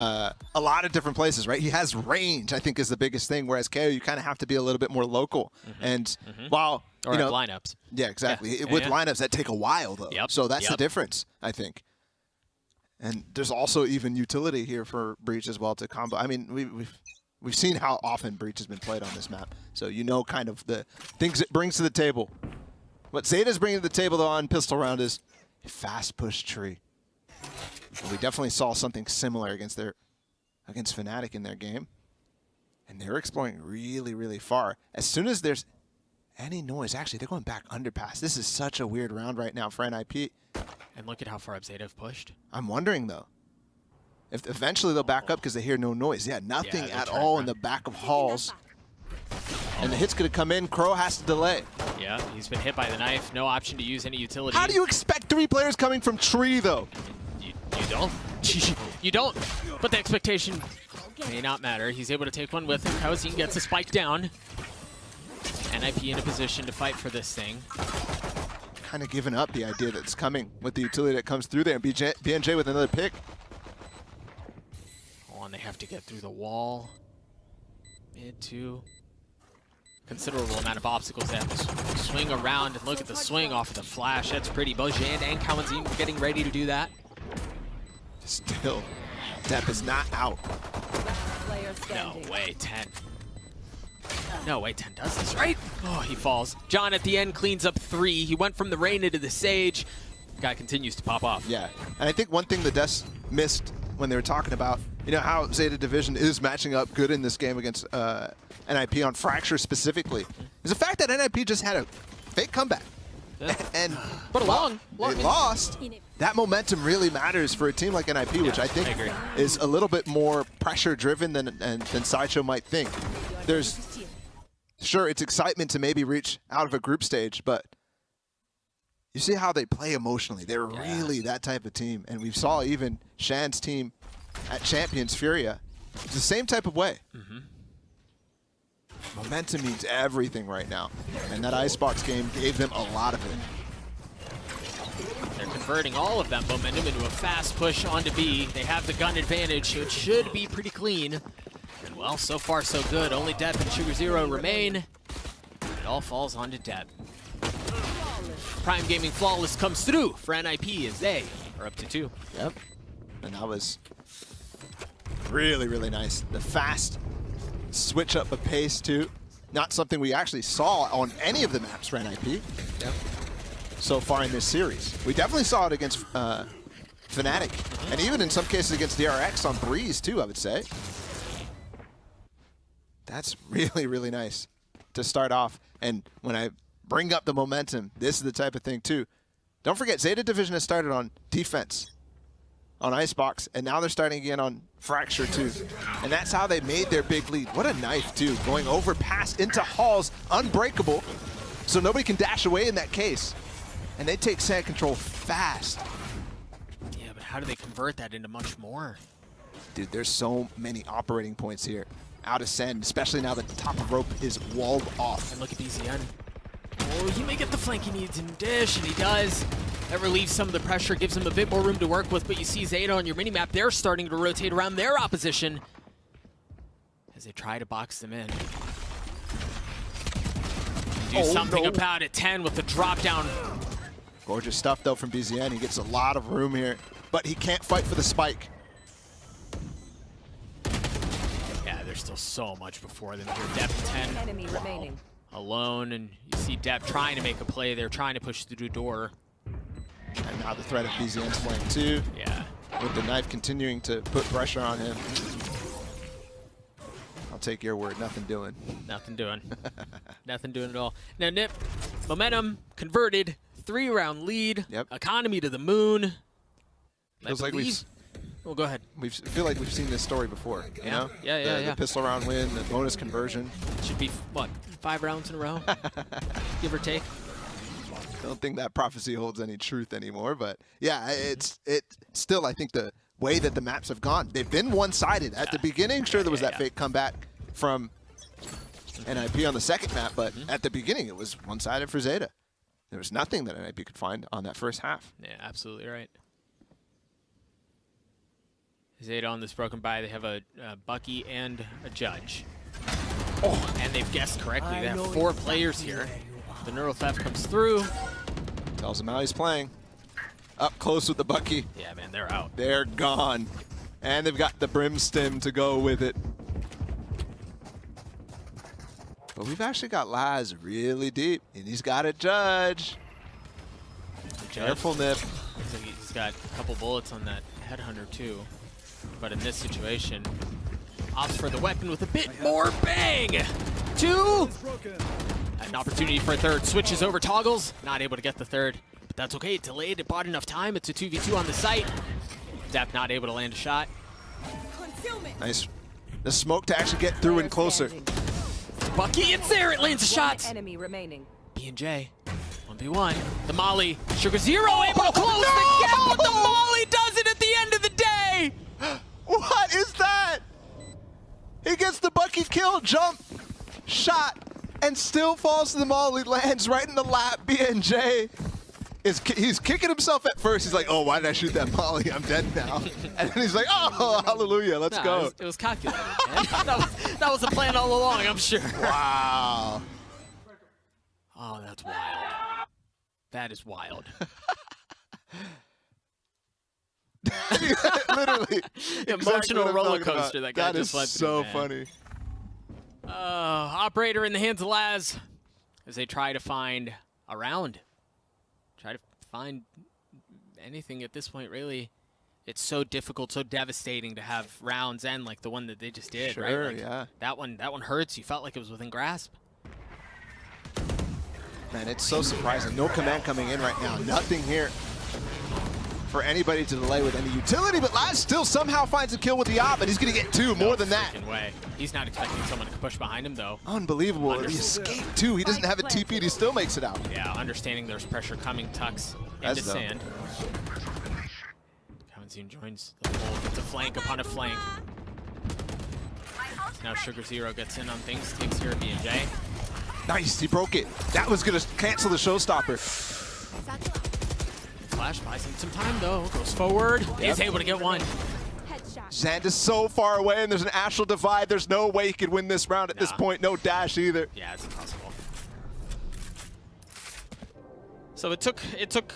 a lot of different places, right? He has range, I think, is the biggest thing, whereas KO, you kind of have to be a little bit more local. And while, or lineups. Yeah, exactly. With lineups that take a while, though. So that's the difference, I think. And there's also even utility here for Breach as well to combo. I mean, we've seen how often Breach has been played on this map, so you know kind of the things it brings to the table. What ZETA's bringing to the table, though, on pistol round is a fast push tree. And we definitely saw something similar against Fnatic in their game. And they're exploring really, really far. As soon as there's any noise, actually, they're going back underpass. This is such a weird round right now for NIP. And look at how far up ZETA have pushed. I'm wondering, though, if eventually they'll back up because they hear no noise. Yeah, nothing at all in the back of halls. And the hit's going to come in. Crow has to delay. Yeah, he's been hit by the knife. No option to use any utility. How do you expect 3 players coming from tree, though? You don't. You don't. But the expectation may not matter. He's able to take one with him. Kauzin gets a spike down. NIP in a position to fight for this thing. Kind of giving up the idea that's coming with the utility that comes through there. And BNJ with another pick. Oh, and they have to get through the wall. Mid 2. Considerable amount of obstacles. They have to swing around and look at the swing off of the flash. That's pretty. Bojan and Kauzin getting ready to do that. Still, Depp is not out. No way, 10. No way, 10 does this, right? Oh, he falls. John at the end cleans up 3. He went from the rain into the Sage. Guy continues to pop off. Yeah, and I think one thing the Des missed when they were talking about, you know, how ZETA Division is matching up good in this game against NIP on Fracture specifically, is the fact that NIP just had a fake comeback. Yeah. And but they lost. That momentum really matters for a team like NIP, which I think is a little bit more pressure-driven than Sideshow might think. Sure, it's excitement to maybe reach out of a group stage, but you see how they play emotionally. They're really that type of team, and we saw even Shan's team at Champions Furia. It's the same type of way. Momentum means everything right now, and that Icebox game gave them a lot of it. They're converting all of that momentum into a fast push onto B. They have the gun advantage, so it should be pretty clean. And well, so far so good. Only Depp and Sugar Zero remain. It all falls onto Depp. Prime Gaming Flawless comes through for NIP as they are up to 2. Yep, and that was really, really nice. The fast switch up of pace too. Not something we actually saw on any of the maps for NIP so far in this series. We definitely saw it against Fnatic, and even in some cases against DRX on Breeze too, I would say. That's really, really nice to start off. And when I bring up the momentum, this is the type of thing too. Don't forget, ZETA Division has started on defense on Icebox, and now they're starting again on Fracture too. And that's how they made their big lead. What a knife too, going over past into halls, unbreakable, so nobody can dash away in that case. And they take sand control fast. Yeah, but how do they convert that into much more? Dude, there's so many operating points here. Out of sand, especially now that the top of rope is walled off. And look at BZN. Oh, he may get the flank he needs in dish, and he does. That relieves some of the pressure, gives him a bit more room to work with, but you see ZETA on your minimap, they're starting to rotate around their opposition as they try to box them in. Do something about it. 10 with the drop down. Gorgeous stuff though from BZN. He gets a lot of room here, but he can't fight for the spike. Yeah, there's still so much before them here. Depp 10 enemy remaining. Alone, and you see Depp trying to make a play. They're trying to push through the door. And now the threat of BZN's flank too. Yeah. With the knife continuing to put pressure on him. I'll take your word, nothing doing. Nothing doing. Nothing doing at all. Now Nip, momentum converted, 3-round lead, economy to the moon. Feels like we've... Well, go ahead. I feel like we've seen this story before, you know? Yeah. The pistol round win, the bonus conversion. Should be, what, 5 rounds in a row? Give or take. I don't think that prophecy holds any truth anymore, but yeah, it still, I think the way that the maps have gone, they've been one-sided. At the beginning, sure, there was that fake comeback from NIP on the second map, but at the beginning, it was one-sided for ZETA. There was nothing that NIP could find on that first half. Yeah, absolutely right. ZETA on this broken by. They have a Bucky and a Judge. Oh, and they've guessed correctly. They have 4 players here. The neural theft comes through. Tells him how he's playing. Up close with the Bucky. Yeah, man, they're out. They're gone. And they've got the Brim Stim to go with it. But we've actually got Laz really deep, and he's got a Judge. Careful, Nip. Looks like he's got a couple bullets on that Headhunter, too. But in this situation, opts for the weapon with a bit more bang. 2. An opportunity for a third. Switches over toggles. Not able to get the third. But that's okay. It delayed. It bought enough time. It's a 2v2 on the site. Depp not able to land a shot. Nice. The smoke to actually get through and closer. Bucky, it's there. It lands a shot. Enemy remaining. B&J. 1v1. The Molly. Sugar Zero able to close the gap, but the Molly does it at the end of the day. What is that? He gets the Bucky kill, jump, shot, and still falls to the Molly, lands right in the lap. B&J he's kicking himself at first. He's like, oh, why did I shoot that Molly? I'm dead now. And then he's like, oh, hallelujah, let's go. It was calculated, man. that was the plan all along, I'm sure. Wow. Oh, that's wild. That is wild. Literally. Emotional roller coaster that guy just went through. That is so funny. Operator in the hands of Laz as they try to find a round. Try to find anything at this point, really. It's so difficult, so devastating to have rounds end like the one that they just did, right? Like, yeah. That one hurts. You felt like it was within grasp. Man, it's so surprising. No command coming in right now. Nothing here for anybody to delay with any utility, but Laz still somehow finds a kill with the op, and he's going to get 2, more than that. Way. He's not expecting someone to push behind him, though. Unbelievable. He escaped, too. He doesn't have a TP, and he still makes it out. Yeah, understanding there's pressure coming, tucks into sand. Kawanzin joins the hole, gets a flank upon a flank. Now Sugar Zero gets in on things, takes here at B&J. Nice, he broke it. That was going to cancel the showstopper. Flash buys him some time, though. Goes forward. Yep. He's able to get one. Zand is so far away, and there's an astral divide. There's no way he could win this round at this point. No dash either. Yeah, it's impossible. So it took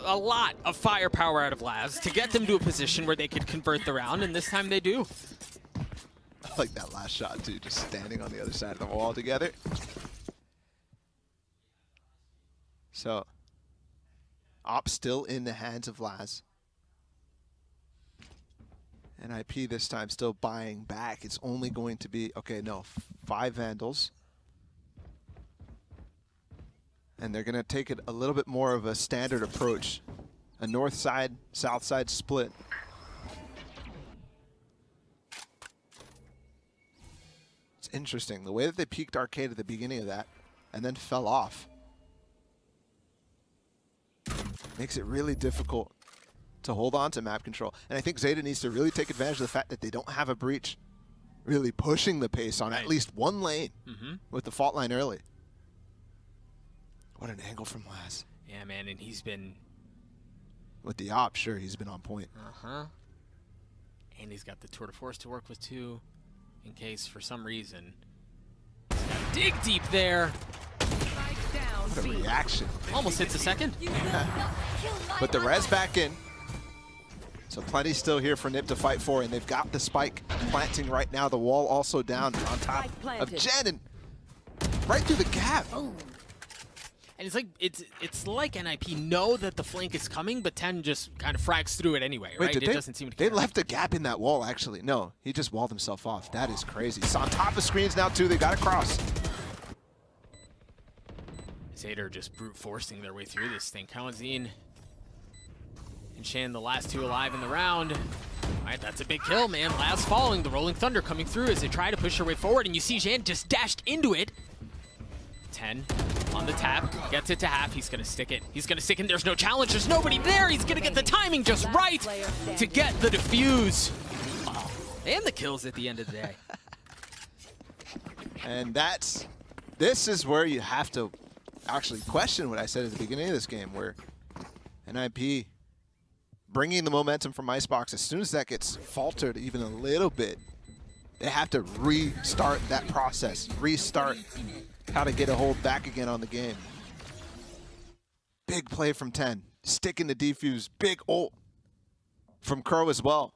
a lot of firepower out of Laz to get them to a position where they could convert the round, and this time they do. I like that last shot, too, just standing on the other side of the wall together. So, op still in the hands of Laz. NIP this time still buying back. It's only going to be, okay, no, 5 Vandals. And they're going to take it a little bit more of a standard approach. A north side, south side split. It's interesting. The way that they peaked Arcade at the beginning of that and then fell off makes it really difficult to hold on to map control. And I think ZETA needs to really take advantage of the fact that they don't have a breach really pushing the pace on at least one lane with the fault line early. What an angle from Laz. Yeah, man, and he's been... With the op, sure, he's been on point. And he's got the Tour de Force to work with, too, in case, for some reason... Dig deep there! What a reaction. Almost hits a second. But the res back in. So plenty still here for Nip to fight for, and they've got the spike planting right now. The wall also down on top of Jen, and right through the gap. And it's like NIP know that the flank is coming, but 10 just kind of frags through it anyway, right? Wait, doesn't seem to care. They left a gap in that wall, actually. No, he just walled himself off. That is crazy. It's on top of screens now, too. They got to cross. ZETA are just brute forcing their way through this thing. Kawanzin and Shan, the last 2 alive in the round. All right, that's a big kill, man. Laz falling, the Rolling Thunder coming through as they try to push their way forward, and you see Shan just dashed into it. 10 on the tap, gets it to half. He's gonna stick it. He's gonna stick it. There's no challenge. There's nobody there. He's gonna get the timing just right to get the defuse. And the kills at the end of the day. And this is where you have to actually question what I said at the beginning of this game, where NIP bringing the momentum from Icebox, as soon as that gets faltered even a little bit, they have to restart that process, restart how to get a hold back again on the game. Big play from 10, sticking the defuse, big ult from Crow as well,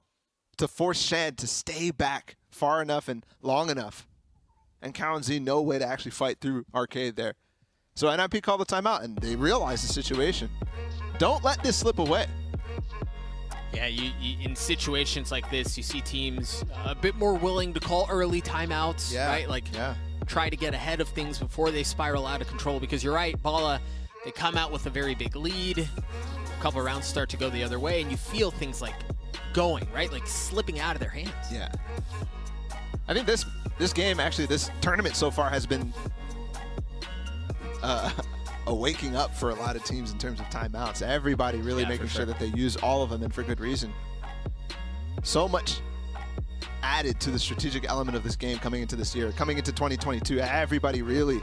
to force Shand to stay back far enough and long enough. And Kalenzi no way to actually fight through Arcade there. So NIP called the timeout, and they realized the situation. Don't let this slip away. Yeah, you in situations like this, you see teams a bit more willing to call early timeouts, right? Like, try to get ahead of things before they spiral out of control. Because you're right, Bala, they come out with a very big lead. A couple of rounds start to go the other way, and you feel things like going, right? Like slipping out of their hands. Yeah. I think this game, actually, this tournament so far has been a waking up for a lot of teams in terms of timeouts. Everybody really making sure that they use all of them, and for good reason. So much added to the strategic element of this game coming into this year, coming into 2022. Everybody really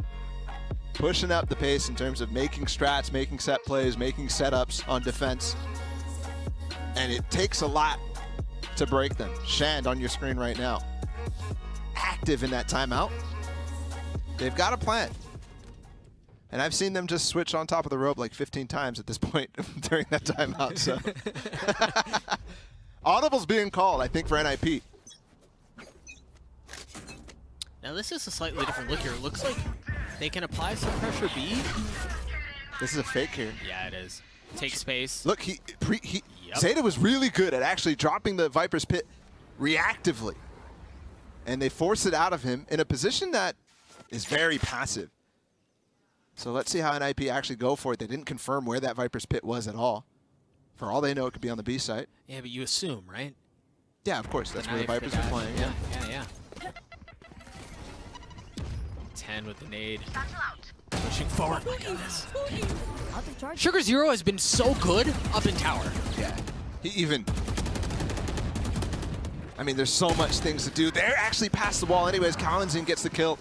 pushing up the pace in terms of making strats, making set plays, making setups on defense. And it takes a lot to break them. Shand on your screen right now, active in that timeout. They've got a plan. And I've seen them just switch on top of the rope like 15 times at this point during that timeout. So Audible's being called, I think, for NIP. Now this is a slightly different look here. It looks like they can apply some pressure B. This is a fake here. Yeah, it is. Take space. Look, ZETA was really good at actually dropping the Viper's Pit reactively. And they forced it out of him in a position that is very passive. So let's see how NIP actually go for it. They didn't confirm where that Viper's Pit was at all. For all they know, it could be on the B site. Yeah, but you assume, right? Yeah, of course. That's where the Vipers are playing. Yeah. 10 with the nade. Pushing forward, my goodness. Sugar Zero has been so good up in tower. Yeah. He even... I mean, there's so much things to do. They're actually past the wall anyways. Kalenzi gets the kill.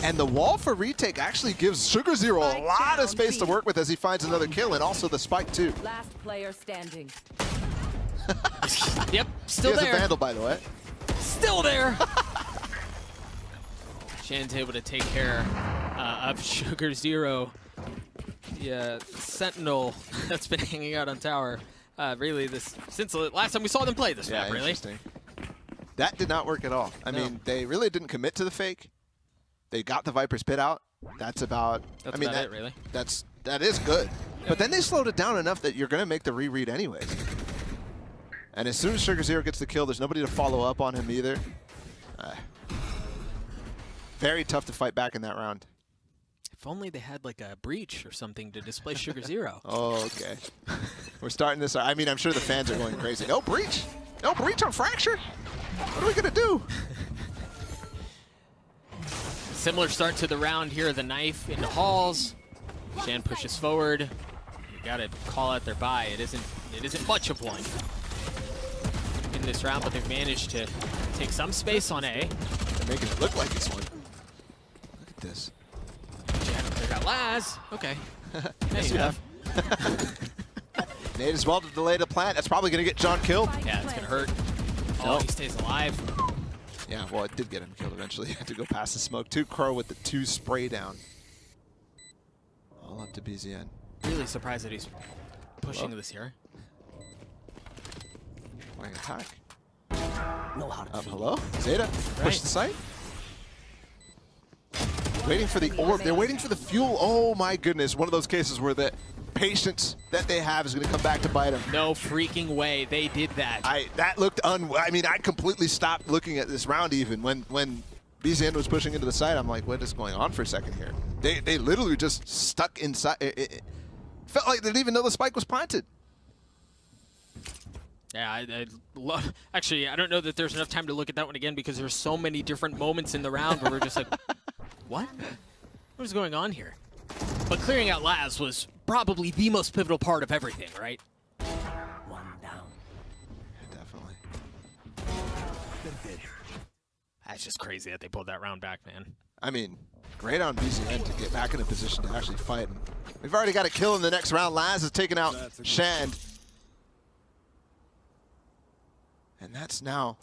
And the wall for retake actually gives Sugar Zero a lot of space to work with as he finds another kill, and also the spike too. Last player standing. Yep, still there. He has there. a Vandal, by the way. Still there. Shan's able to take care of Sugar Zero. Yeah, Sentinel that's been hanging out on tower. Really, since the last time we saw them play this map, really. Interesting. That did not work at all. I mean, they really didn't commit to the fake. They got the Viper's Pit out. That's about. That's I mean, about it, really. That is good. But then they slowed it down enough that you're going to make the reread anyway. And as soon as Sugar Zero gets the kill, there's nobody to follow up on him either. Very tough to fight back in that round. If only they had like a breach or something to display Sugar Zero. Oh, okay. We're starting this. I mean, I'm sure the fans are going crazy. No breach. No breach on Fracture. What are we going to do? Similar start to the round here. The knife into halls. Shan pushes forward. You got to call out their buy. It isn't much of one in this round, but they've managed to take some space on A. They're making it look like it's one. Look at this. They got Laz. Okay. Yes, you have. Nade as well to delay the plant. That's probably going to get John killed. Yeah, it's going to hurt. Oh, he stays alive. Yeah, well, it did get him killed eventually. He had to go past the smoke. Crow with the 2 spray down. All up to BZN. Really surprised that he's pushing this here. Playing attack. Up, hello? ZETA, push the site. Waiting for the orb. They're waiting for the fuel. Oh my goodness. One of those cases where the patience that they have is going to come back to bite them. No freaking way they did that. That looked I mean, I completely stopped looking at this round even when BZN was pushing into the site. I'm like, what is going on for a second here? They literally just stuck inside. It felt like they didn't even know the spike was planted. Yeah, I love. Actually, I don't know that there's enough time to look at that one again because there's so many different moments in the round where we're just like, what? What is going on here? But clearing out Laz was probably the most pivotal part of everything, right? One down. Yeah, definitely. That's just crazy that they pulled that round back, man. I mean, great on BZN to get back in a position to actually fight. We've already got a kill in the next round. Laz has taken out Shand. And that's now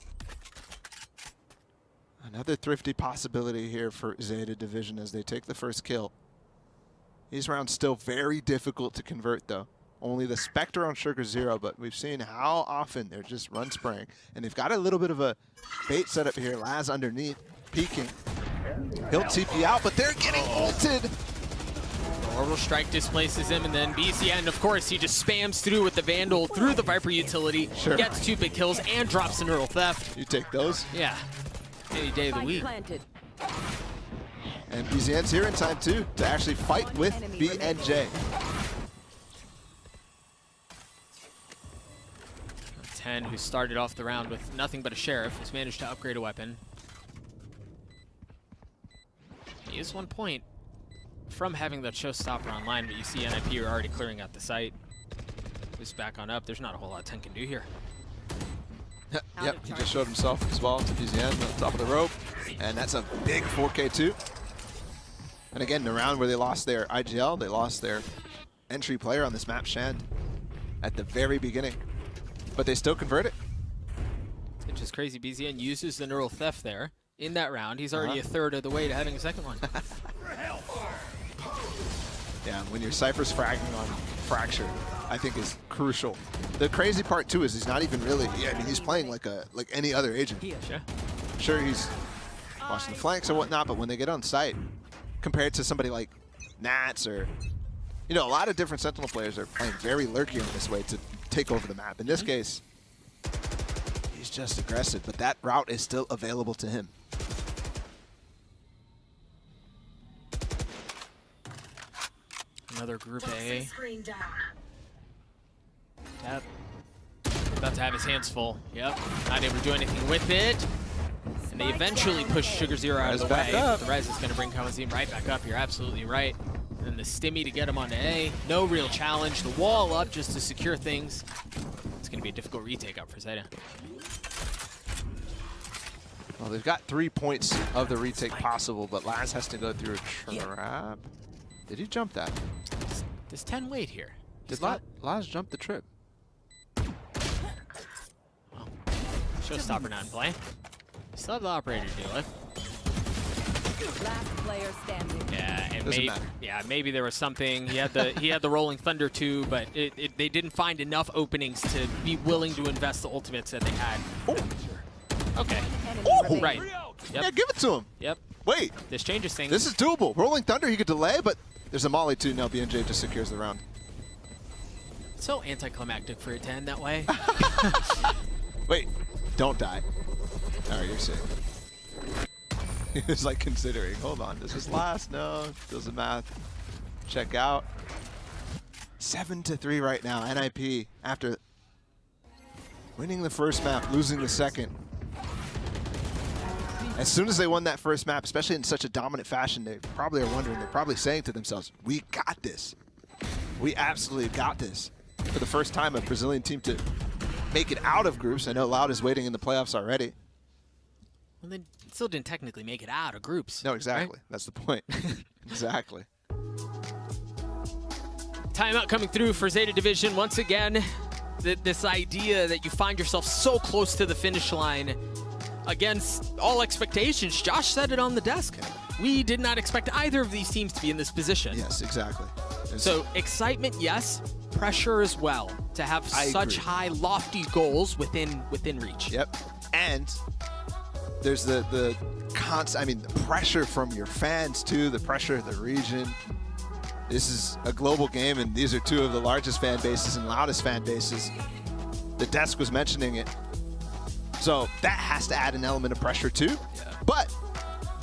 another thrifty possibility here for ZETA Division as they take the first kill. These rounds still very difficult to convert, though. Only the Spectre on Sugar Zero, but we've seen how often they're just run spraying. And they've got a little bit of a bait setup here. Laz underneath, peeking. He'll TP out, but they're getting ulted. The Orbital Strike displaces him, and then BCN, of course, he just spams through with the Vandal through the Viper utility, gets 2 big kills, and drops the Neural Theft. You take those? Yeah. Any day of the week. And BZN's here in time, too, to actually fight with BNJ. 10, who started off the round with nothing but a Sheriff, has managed to upgrade a weapon. He is 1 point from having that showstopper online, but you see NIP are already clearing out the site. Who's back on up. There's not a whole lot 10 can do here. Yep, he just showed himself as well to BZN on top of the rope. And that's a big 4K2. And again, the round where they lost their IGL, they lost their entry player on this map, Shand, at the very beginning. But they still convert it. It's just crazy. BZN uses the Neural Theft there in that round. He's already a third of the way to having a second one. Yeah, when your Cypher's fragging on Fracture, I think is crucial. The crazy part too is he's not even really, I mean, he's playing like any other agent. Sure, he's watching the flanks or whatnot, but when they get on site, compared to somebody like Nats or, you know, a lot of different Sentinel players are playing very lurky on this way to take over the map. In this case, he's just aggressive, but that route is still available to him. Another Group A. Tap. About to have his hands full. Yep. Not able to do anything with it. And they eventually push Sugar Zero out of the way. The Res is going to bring Kawazim right back up. You're absolutely right. And then the Stimmy to get him onto A. No real challenge. The wall up just to secure things. It's going to be a difficult retake up for ZETA. Well, they've got 3 points of the retake possible, but Laz has to go through a trap. Did he jump that? Does 10 wait here? Did Laz jump the trip? Well, showstopper not in play. Still have the operator to deal with. Last player standing. Yeah, and maybe there was something. He had the Rolling Thunder too, but they didn't find enough openings to be willing to invest the ultimates that they had. Oh. Okay. Oh. Right. Yep. Yeah, give it to him. Yep. Wait. This changes things. This is doable. Rolling Thunder, he could delay, but there's a molly too. Now BNJ just secures the round. So anticlimactic for it to end that way. Wait, don't die. All right, you're safe. He was like considering, hold on, does this last? No, does the math. Check out. 7-3 right now, NIP, after winning the first map, losing the second. As soon as they won that first map, especially in such a dominant fashion, they probably are wondering, they're probably saying to themselves, we got this. We absolutely got this. For the first time, a Brazilian team to make it out of groups. I know Loud is waiting in the playoffs already. Well, they still didn't technically make it out of groups. No, exactly. Right? That's the point. Exactly. Timeout coming through for ZETA Division. Once again, this idea that you find yourself so close to the finish line against all expectations. Josh said it on the desk. We did not expect either of these teams to be in this position. Yes, exactly. So excitement, yes. Pressure as well to have such high, lofty goals within reach. Yep. And there's the constant, I mean, the pressure from your fans too, the pressure of the region. This is a global game, and these are two of the largest fan bases and loudest fan bases. The desk was mentioning it. So that has to add an element of pressure too. Yeah. But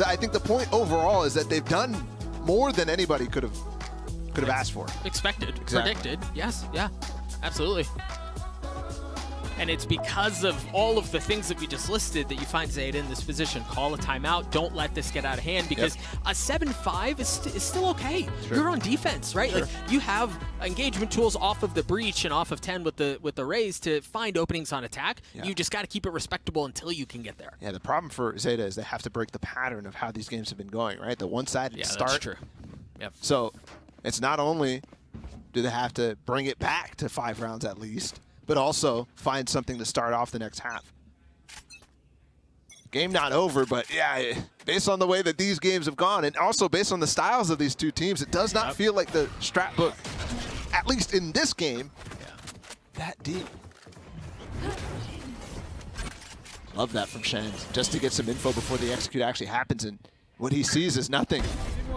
I think the point overall is that they've done more than anybody could have asked for. Expected, predicted, yes, yeah, absolutely. And it's because of all of the things that we just listed that you find ZETA in this position. Call a timeout. Don't let this get out of hand, because a 7-5 is still okay. Sure. You're on defense, right? Sure. Like, you have engagement tools off of the breach and off of 10 with the raise to find openings on attack. Yeah. You just got to keep it respectable until you can get there. Yeah, the problem for ZETA is they have to break the pattern of how these games have been going, right? The one-sided start. That's true. Yep. So it's not only do they have to bring it back to 5 rounds at least, but also find something to start off the next half. Game not over, but yeah, based on the way that these games have gone, and also based on the styles of these two teams, it does not feel like the strat book, at least in this game, that deep. Love that from Shen, just to get some info before the execute actually happens, and what he sees is nothing.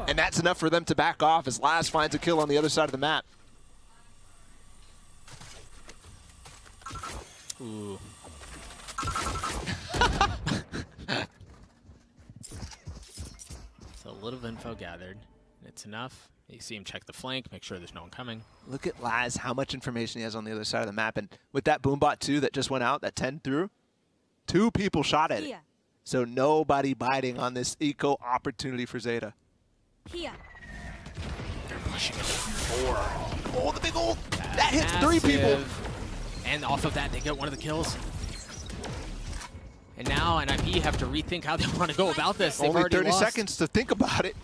And that's enough for them to back off as Laz finds a kill on the other side of the map. Ooh. So a little info gathered. It's enough. You see him check the flank, make sure there's no one coming. Look at Laz, how much information he has on the other side of the map. And with that boombot 2 that just went out, that 10 through, 2 people shot at it. So nobody biting on this eco opportunity for ZETA. Here. They're pushing it 4. Oh, the big ult! That hits 3 people! And off of that, they get one of the kills. And now NIP have to rethink how they want to go about this. They've Only 30 lost. seconds to think about it.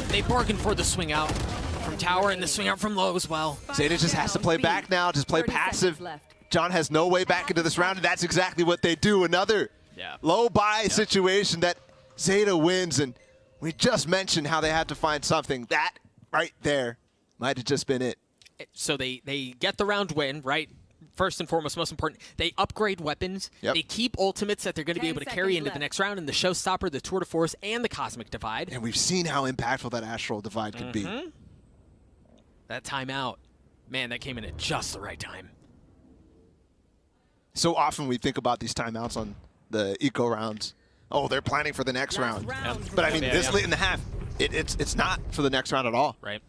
They bargained for the swing out from tower and the swing out from low as well. ZETA just has to play back now, just play passive. John has no way back into this round, and that's exactly what they do. Another low buy situation that ZETA wins, and we just mentioned how they had to find something. That right there might have just been it. So they get the round win, right? First and foremost, most important, they upgrade weapons. They keep ultimates that they're going to be able to carry into the next round in the Showstopper, the Tour de Force, and the Cosmic Divide. And we've seen how impactful that Astral Divide could be. That timeout, man, that came in at just the right time. So often we think about these timeouts on the eco rounds. Oh, they're planning for the next round. But I mean, this late in the half, it's not for the next round at all. Right.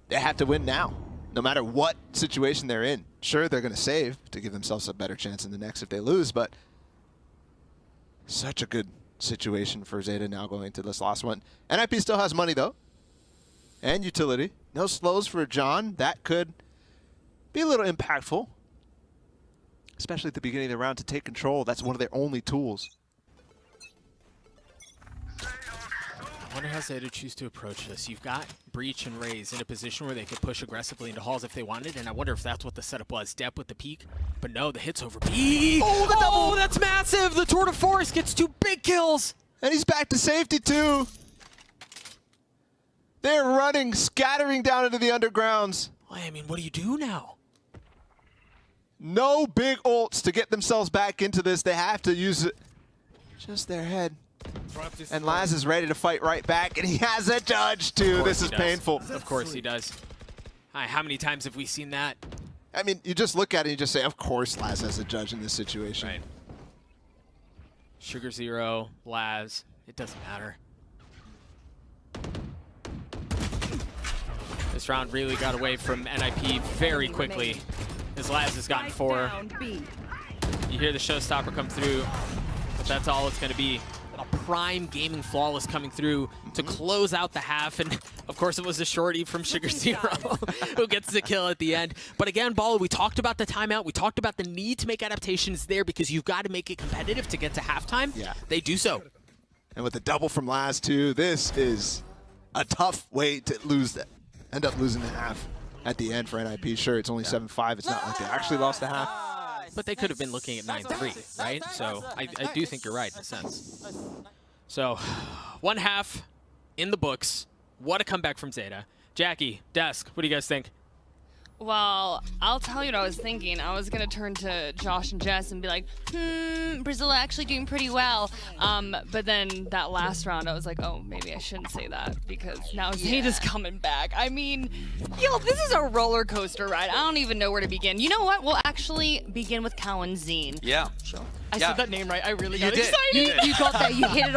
They have to win now, no matter what situation they're in. Sure, they're going to save to give themselves a better chance in the next if they lose, but such a good situation for ZETA now going into this last one. NIP still has money, though, and utility. No slows for John. That could be a little impactful, especially at the beginning of the round to take control. That's one of their only tools. I wonder how ZETA choose to approach this. You've got Breach and Raze in a position where they could push aggressively into halls if they wanted, and I wonder if that's what the setup was. Depp with the peak, but no, the hit's over B. Oh, the double! That's massive! The Tour de Force gets 2 big kills! And he's back to safety, too. They're running, scattering down into the undergrounds. I mean, what do you do now? No big ults to get themselves back into this. They have to use it. Just their head. And Laz is ready to fight right back, and he has a judge, too. This is painful. Of course he does. How many times have we seen that? I mean, you just look at it and you just say, of course Laz has a judge in this situation. Right. Sugar Zero, Laz, it doesn't matter. This round really got away from NIP very quickly, as Laz has gotten 4. You hear the Showstopper come through, but that's all it's going to be. A prime gaming flawless coming through to close out the half, and of course it was a shorty from Sugar Zero who gets the kill at the end. But again, Bala, we talked about the timeout, we talked about the need to make adaptations there because you've got to make it competitive to get to halftime. Yeah. They do so. And with the double from Laz too, this is a tough way to lose that. End up losing the half at the end for NIP. Sure, it's only 7-5. It's not like they actually lost the half. But they could have been looking at 9-3, right? So I do think you're right in a sense. So, 1 half in the books. What a comeback from ZETA. Jackie, Desk, what do you guys think? Well, I'll tell you what I was thinking. I was going to turn to Josh and Jess and be like, Brazil actually doing pretty well. But then that last round, I was like, oh, maybe I shouldn't say that because now ZETA's coming back. I mean, yo, this is a roller coaster ride. I don't even know where to begin. You know what? We'll actually begin with Cowan Zine. Yeah. Sure. I said that name right. I really got did. excited. You got that. You hit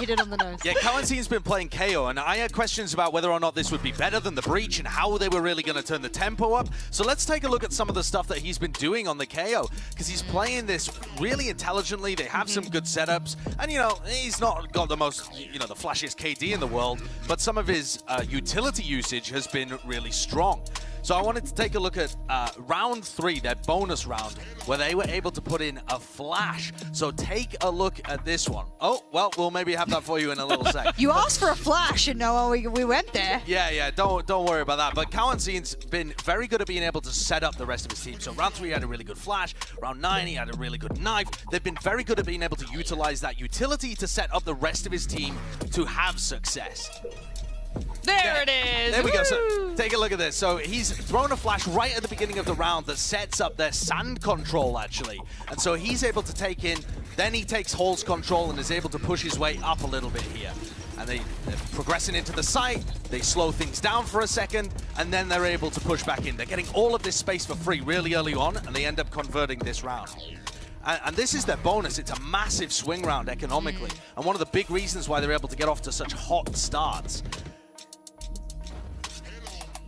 it on the nose. Yeah, Cowan's been playing KO, and I had questions about whether or not this would be better than the Breach and how they were really going to turn the tempo up. So let's take a look at some of the stuff that he's been doing on the KO, because he's playing this really intelligently. They have some good setups, and you know, he's not got the most, you know, the flashiest KD in the world, but some of his utility usage has been really strong. So I wanted to take a look at round 3, their bonus round, where they were able to put in a flash. So take a look at this one. Oh, well, we'll maybe have that for you in a little sec. You asked for a flash, and no, we went there. Yeah, don't worry about that. But Cowan's been very good at being able to set up the rest of his team. So round 3 he had a really good flash. Round 9 he had a really good knife. They've been very good at being able to utilize that utility to set up the rest of his team to have success. There it is. There we go. So Woo! take a look at this. So he's thrown a flash right at the beginning of the round that sets up their sand control, actually. And so he's able to take in, then he takes Hall's control and is able to push his way up a little bit here. And they're progressing into the site, they slow things down for a second, and then they're able to push back in. They're getting all of this space for free really early on, and they end up converting this round. And this is their bonus. It's a massive swing round economically. And one of the big reasons why they're able to get off to such hot starts.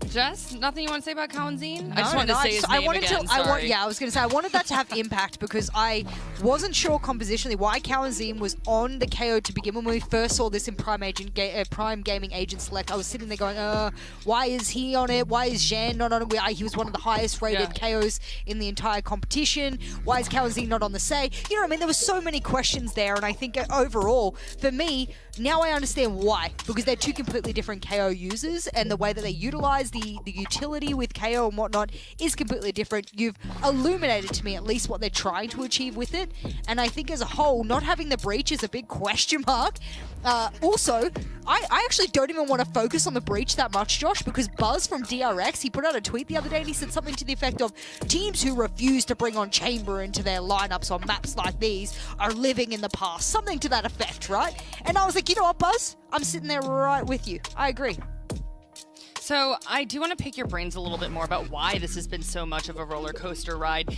Jess, nothing you want to say about Cowanzine? No, I just wanted to say his name again. I was going to say, I wanted that to have impact because I wasn't sure compositionally why Cowanzine was on the KO to begin when we first saw this in Prime Gaming Agent Select. I was sitting there going, why is he on it? Why is Zhan not on it? He was one of the highest rated KOs in the entire competition. Why is Cowanzine not on the say? You know what I mean? There were so many questions there, and I think overall, for me, now I understand why. Because they're two completely different KO users, and the way that they utilize the utility with KO and whatnot is completely different. You've illuminated to me at least what they're trying to achieve with it, and I think as a whole, not having the breach is a big question mark. Also, I actually don't even want to focus on the breach that much, Josh, because Buzz from DRX, he put out a tweet the other day and he said something to the effect of, teams who refuse to bring on Chamber into their lineups on maps like these are living in the past. Something to that effect, right? And I was like, you know what, Buzz? I'm sitting there right with you. I agree. So I do want to pick your brains a little bit more about why this has been so much of a roller coaster ride.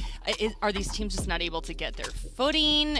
Are these teams just not able to get their footing?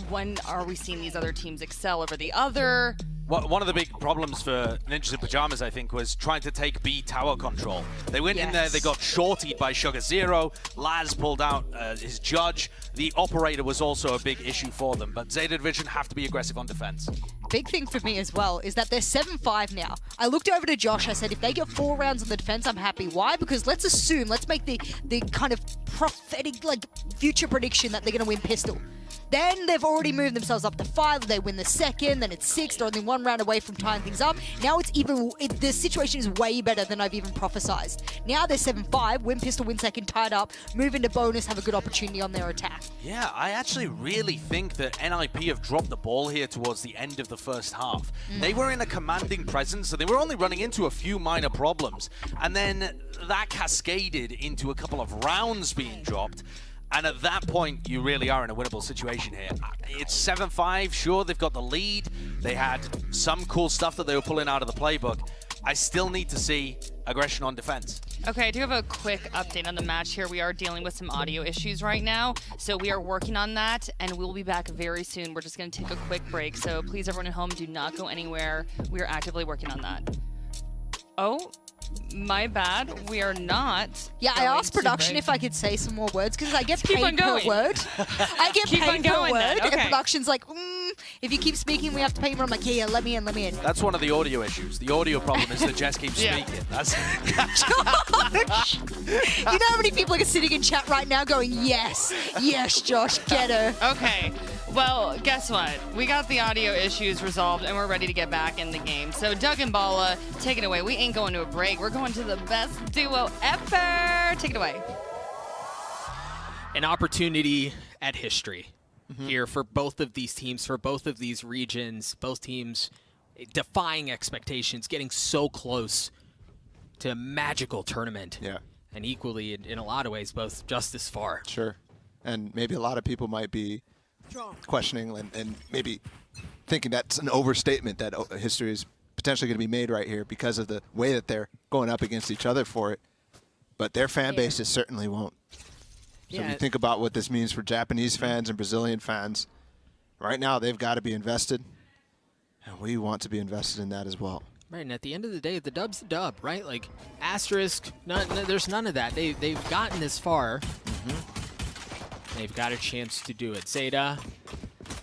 When are we seeing these other teams excel over the other? One of the big problems for Ninjas in Pyjamas, I think, was trying to take B tower control. They went in there, they got shortied by Sugar Zero. Laz pulled out his judge. The operator was also a big issue for them, but ZETA Division have to be aggressive on defense. Big thing for me as well is that they're 7-5 now. I looked over to Josh, I said, if they get 4 rounds on the defense, I'm happy. Why? Because let's make the kind of prophetic, like, future prediction that they're going to win pistol. Then they've already moved themselves up to 5. They win the second, then it's 6. They're only 1 round away from tying things up. Now the situation is way better than I've even prophesized. Now they're 7-5, win pistol, win second, tied up, move into bonus, have a good opportunity on their attack. Yeah, I actually really think that NIP have dropped the ball here towards the end of the first half. They were in a commanding presence, so they were only running into a few minor problems. And then that cascaded into a couple of rounds being dropped. And at that point, you really are in a winnable situation here. It's 7-5. Sure, they've got the lead. They had some cool stuff that they were pulling out of the playbook. I still need to see aggression on defense. Okay, I do have a quick update on the match here. We are dealing with some audio issues right now, so we are working on that, and we'll be back very soon. We're just going to take a quick break, so please, everyone at home, do not go anywhere. We are actively working on that. Oh, my bad. We are not. Yeah, I asked production if I could say some more words because I get keep paid per word. I get paid per word, okay. and production's like, if you keep speaking, we have to pay more. I'm like, yeah, let me in. That's one of the audio issues. The audio problem is that Jess keeps speaking. That's Josh! You know how many people are sitting in chat right now going, yes, Josh, get her. Okay. Well, guess what? We got the audio issues resolved, and we're ready to get back in the game. So, Doug and Bala, take it away. We ain't going to a break. We're going to the best duo ever. Take it away. An opportunity at history here for both of these teams, for both of these regions. Both teams defying expectations, getting so close to a magical tournament. Yeah. And equally, in a lot of ways, both just as far. Sure. And maybe a lot of people might be questioning and maybe thinking that's an overstatement that history is potentially going to be made right here because of the way that they're going up against each other for it. But their fan bases certainly won't. So if you think about what this means for Japanese fans and Brazilian fans, right now they've got to be invested, and we want to be invested in that as well. Right, and at the end of the day, the dub's the dub, right? Like, asterisk, there's none of that. They've gotten this far. They've got a chance to do it. ZETA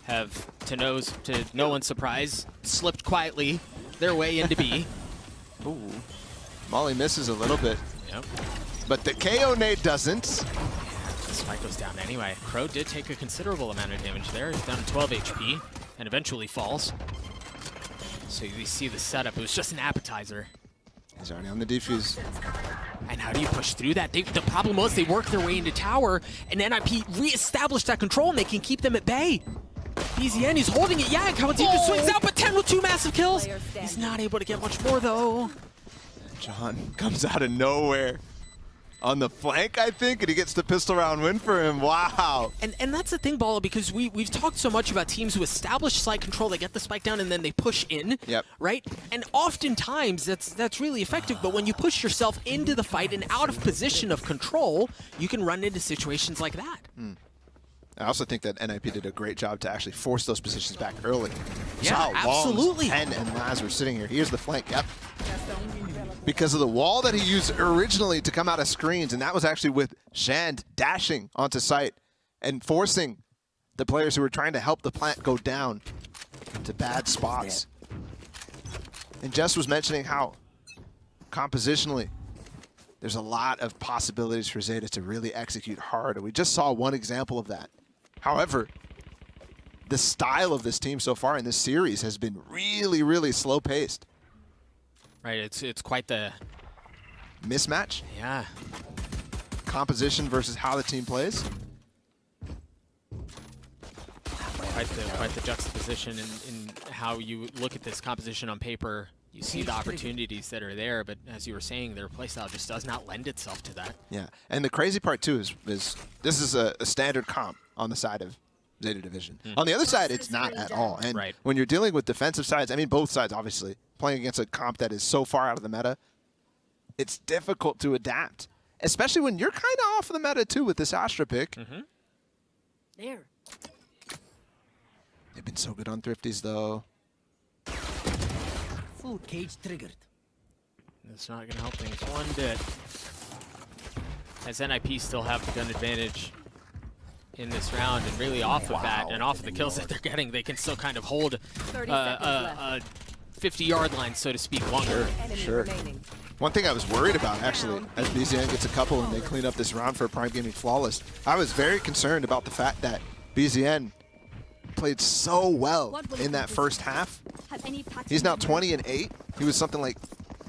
have, to no one's surprise, slipped quietly their way into B. Ooh. Molly misses a little bit. Yep. But the KO nade doesn't. The spike goes down anyway. Crow did take a considerable amount of damage there. He's down to 12 HP and eventually falls. So you see the setup. It was just an appetizer. He's already on the defuse. And how do you push through that? The problem was they worked their way into tower, and NIP re-established that control, and they can keep them at bay. BZN, he's holding it. Yeah, Kawaii just swings out, but 10 with 2 massive kills. He's not able to get much more, though. John comes out of nowhere on the flank, I think, and he gets the pistol round win for him. Wow. And that's the thing, Bala, because we've talked so much about teams who establish site control, they get the spike down, and then they push in, right? And oftentimes, that's really effective, but when you push yourself into the fight and out of position of control, you can run into situations like that. I also think that NIP did a great job to actually force those positions back early. Yeah, absolutely. Pen and Laz were sitting here. Here's the flank, because of the wall that he used originally to come out of screens, and that was actually with Shand dashing onto site and forcing the players who were trying to help the plant go down to bad spots. And Jess was mentioning how compositionally there's a lot of possibilities for ZETA to really execute hard, and we just saw one example of that. However, the style of this team so far in this series has been really, really slow-paced. Right, it's quite the mismatch. Yeah. Composition versus how the team plays. Quite the juxtaposition in how you look at this composition on paper. You see the opportunities that are there, but as you were saying, their playstyle just does not lend itself to that. Yeah, and the crazy part too is this is a standard comp on the side of ZETA Division. On the other side, it's not at all. And when you're dealing with defensive sides, I mean both sides obviously, playing against a comp that is so far out of the meta, it's difficult to adapt. Especially when you're kind of off the meta too with this Astra pick. There. They've been so good on Thrifties though. Food cage triggered. It's not going to help things one bit. As NIP still have the gun advantage in this round, and really off of that and off of the kills that they're getting, they can still kind of hold a 50-yard line, so to speak, longer. Sure. One thing I was worried about, actually, as BZN gets a couple and they clean up this round for Prime Gaming Flawless, I was very concerned about the fact that BZN played so well in that first half. He's now 20 and 8. He was something like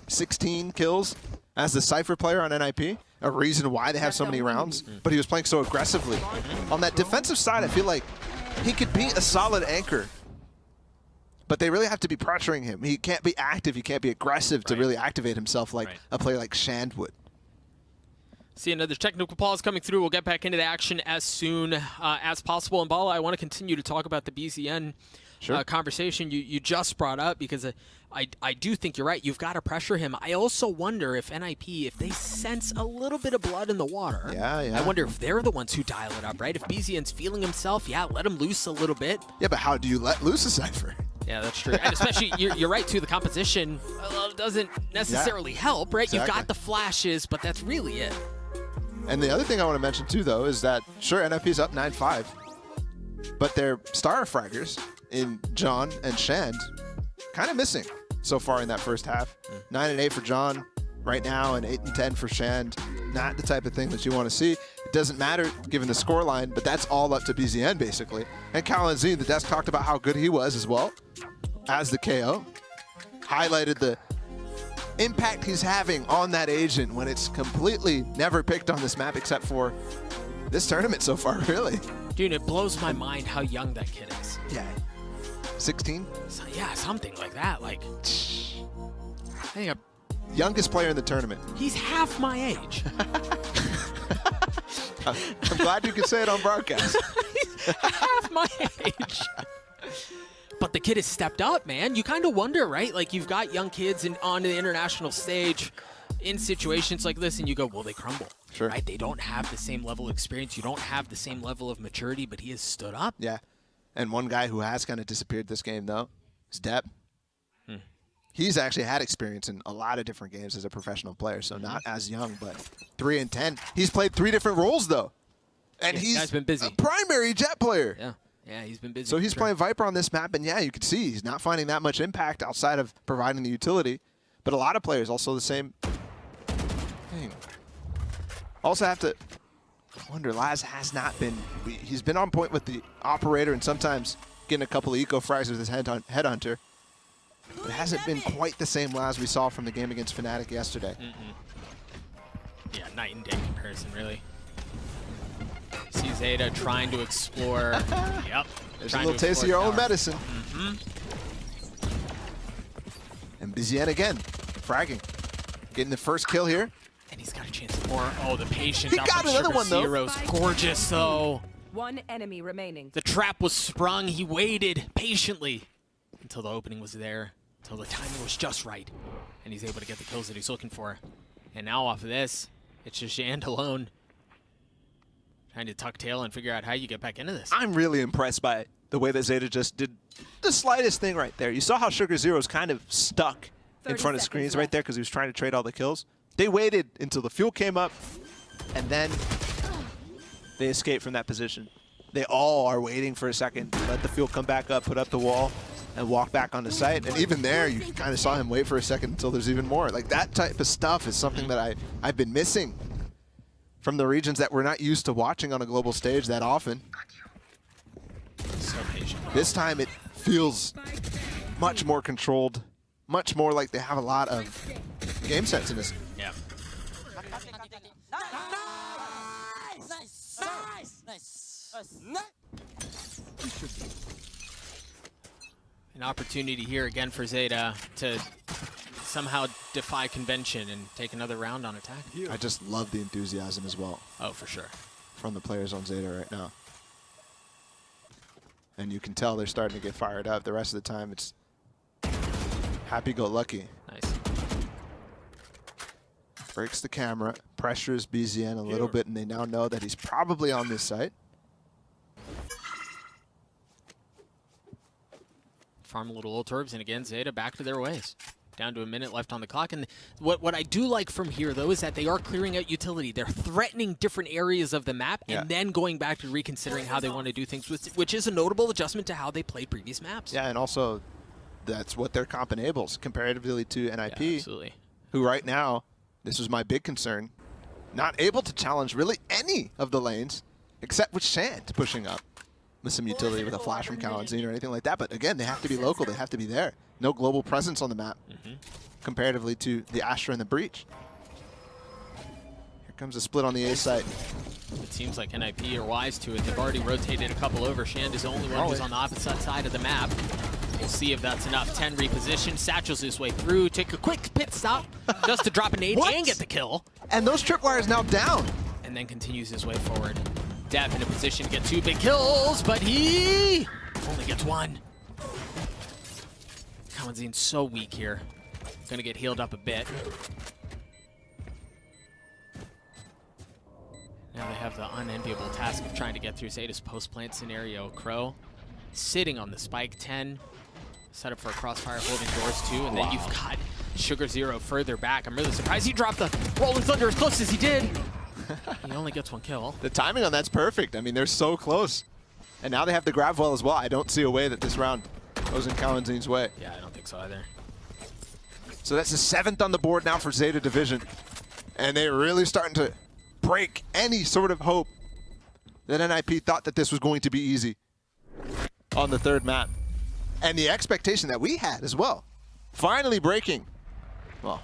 16 kills as the Cypher player on NIP, a reason why they have so many rounds, but he was playing so aggressively. On that defensive side, I feel like he could be a solid anchor, but they really have to be pressuring him. He can't be active, he can't be aggressive to really activate himself like a player like Shand would. See another technical pause coming through. We'll get back into the action as soon as possible. And Bala, I want to continue to talk about the BZN conversation you just brought up, because I do think you're right. You've got to pressure him. I also wonder if NIP, if they sense a little bit of blood in the water, I wonder if they're the ones who dial it up, right? If BZN's feeling himself, let him loose a little bit. Yeah, but how do you let loose a Cypher? Yeah, that's true. And especially, you're right, too, the composition doesn't necessarily help, right? Exactly. You've got the flashes, but that's really it. And the other thing I want to mention, too, though, is that, sure, NIP's up 9-5, but their star fraggers in John and Shand kind of missing so far in that first half. 9 and 8 for John right now, and 8 and 10 for Shand. Not the type of thing that you want to see. It doesn't matter given the scoreline, but that's all up to BZN, basically. And Kawaii, the desk talked about how good he was as well as the KO. Highlighted the impact he's having on that agent when it's completely never picked on this map except for this tournament so far, really. Dude, it blows my mind how young that kid is. Yeah. 16? So, yeah, something like that. Like, I think youngest player in the tournament. He's half my age. I'm glad you could say it on broadcast. He's half my age. But the kid has stepped up, man. You kind of wonder, right? Like, you've got young kids on the international stage in situations like this, and you go, well, they crumble. Sure. Right? They don't have the same level of experience. You don't have the same level of maturity, but he has stood up. Yeah. And one guy who has kind of disappeared this game, though, is Depp. He's actually had experience in a lot of different games as a professional player, so not as young, but 3 and 10. He's played 3 different roles, though. And he's been busy. A primary Jet player. Yeah. Yeah, he's been busy. So he's playing Viper on this map, and yeah, you can see he's not finding that much impact outside of providing the utility. But a lot of players also the same thing. Also have to wonder, Laz has not been, he's been on point with the operator and sometimes getting a couple of eco frags with his headhunter. But it hasn't been quite the same Laz we saw from the game against Fnatic yesterday. Yeah, night and day comparison, really. See ZETA trying to explore. Yep. There's a little taste of your own medicine. And Bizien again, fragging. Getting the first kill here. And he's got a chance for more. Oh, the patient. He got another one, though. Zero's gorgeous, though. One enemy remaining. The trap was sprung. He waited patiently until the opening was there, until the timing was just right. And he's able to get the kills that he's looking for. And now off of this, it's just Shand alone. Trying to tuck tail and figure out how you get back into this. I'm really impressed by the way that ZETA just did the slightest thing right there. You saw how Sugar Zero's kind of stuck in front of screens right there because he was trying to trade all the kills. They waited until the fuel came up, and then they escaped from that position. They all are waiting for a second to let the fuel come back up, put up the wall, and walk back on the site. And even there, you kind of saw him wait for a second until there's even more. Like, that type of stuff is something that I've been missing from the regions that we're not used to watching on a global stage that often. So patient. This time it feels much more controlled, much more like they have a lot of game sense in this. Yeah. An opportunity here again for ZETA to somehow defy convention and take another round on attack. I just love the enthusiasm as well. Oh, for sure. From the players on ZETA right now. And you can tell they're starting to get fired up. The rest of the time, it's happy-go-lucky. Nice. Breaks the camera, pressures BZN a little bit, and they now know that he's probably on this site. Farm a little ult orbs, and again, ZETA back to their ways. Down to a minute left on the clock. And what I do like from here, though, is that they are clearing out utility. They're threatening different areas of the map and then going back to reconsidering how they want to do things, which is a notable adjustment to how they played previous maps. Yeah, and also that's what their comp enables comparatively to NIP, yeah, absolutely. Who right now, this was my big concern, not able to challenge really any of the lanes except with Shand pushing up with some utility with a flash from Kalanzine or anything like that. But again, they have to be local. They have to be there. No global presence on the map comparatively to the Astra and the Breach. Here comes a split on the A site. It seems like NIP are wise to it. They've already rotated a couple over. Shand is the only one who's on the opposite side of the map. We'll see if that's enough. 10 reposition. Satchels his way through. Take a quick pit stop just to drop a nade and get the kill. And those tripwires now down. And then continues his way forward. Dev in a position to get 2 big kills, but he only gets 1. Kalanzine's so weak here. Gonna get healed up a bit. Now they have the unenviable task of trying to get through ZETA's post-plant scenario. Crow sitting on the spike. 10 set up for a crossfire, holding doors too, and then you've got Sugar Zero further back. I'm really surprised he dropped the Rolling Thunder as close as he did. He only gets 1 kill. The timing on that's perfect. I mean, they're so close. And now they have the grab well as well. I don't see a way that this round goes in Kalanzine's way. Yeah, I don't think so either. So that's the 7th on the board now for ZETA Division. And they're really starting to break any sort of hope that NIP thought that this was going to be easy on the 3rd map. And the expectation that we had as well. Finally breaking. Well,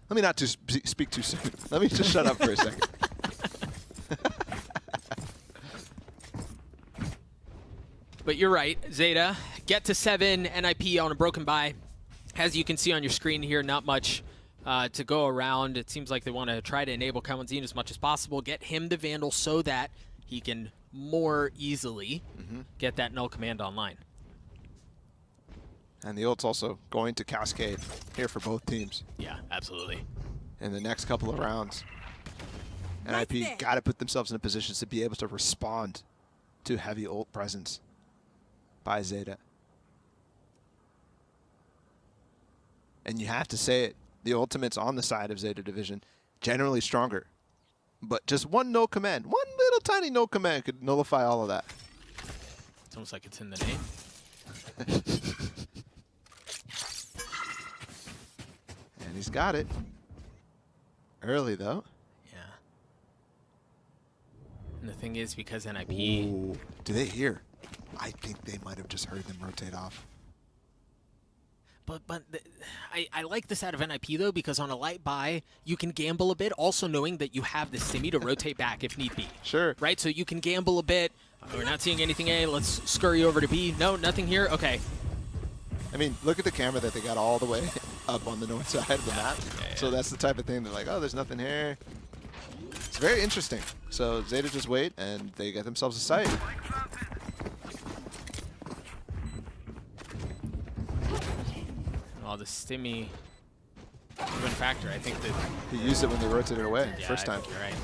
let me not just speak too soon. Let me just shut up for a second. But you're right, ZETA get to 7, NIP on a broken bye. As you can see on your screen here, not much to go around. It seems like they want to try to enable Kalanzine as much as possible, get him the Vandal so that he can more easily get that null command online. And the ult's also going to cascade here for both teams. Yeah, absolutely. In the next couple of rounds. NIP got to put themselves in a position to be able to respond to heavy ult presence by ZETA. And you have to say it, the ultimates on the side of ZETA Division, generally stronger. But just one no command, one little tiny no command could nullify all of that. It's almost like it's in the name. And he's got it. Early though. Yeah. thing is because NIP... Ooh. Do they hear? I think they might have just heard them rotate off. I like this out of NIP, though, because on a light buy, you can gamble a bit, also knowing that you have the stimmy to rotate back if need be. Sure. Right? So you can gamble a bit. We're not seeing anything A. Let's scurry over to B. No, nothing here. Okay. I mean, look at the camera that they got all the way up on the north side of the map. Yeah. So that's the type of thing they're like, oh, there's nothing here. It's very interesting. So ZETA just wait, and they get themselves a site. Well, the stimmy win factor, I think that... He used it when they rotated away first time. You're right.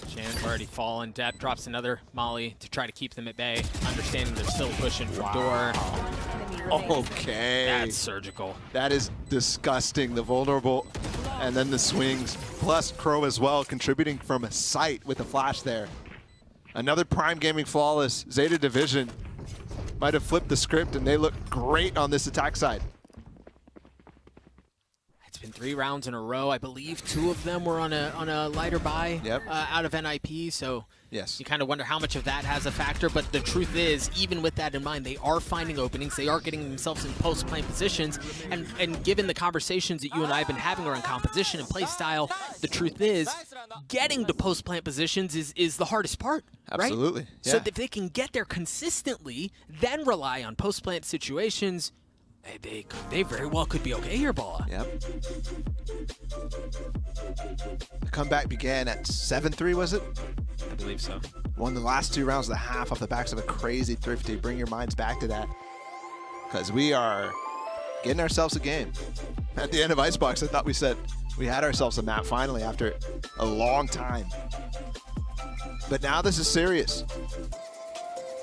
Shan's already fallen. Depp drops another molly to try to keep them at bay, understanding they're still pushing for door. Okay. That's surgical. That is disgusting. The vulnerable, and then the swings, plus Crow as well, contributing from a sight with a flash there. Another Prime Gaming flawless. ZETA Division might have flipped the script, and they look great on this attack side. It's been 3 rounds in a row. I believe 2 of them were on a lighter buy out of NIP. So yes, you kind of wonder how much of that has a factor. But the truth is, even with that in mind, they are finding openings. They are getting themselves in post-playing positions. And given the conversations that you and I have been having around composition and play style, the truth is, getting to post-plant positions is the hardest part. Absolutely. Right? Yeah. So if they can get there consistently, then rely on post-plant situations, they very well could be okay here, Balla. Yep. The comeback began at 7-3, was it? I believe so. Won the last 2 rounds of the half off the backs of a crazy Thrifty. Bring your minds back to that. Because we are getting ourselves a game. At the end of Icebox, I thought we said we had ourselves a map finally after a long time. But now this is serious.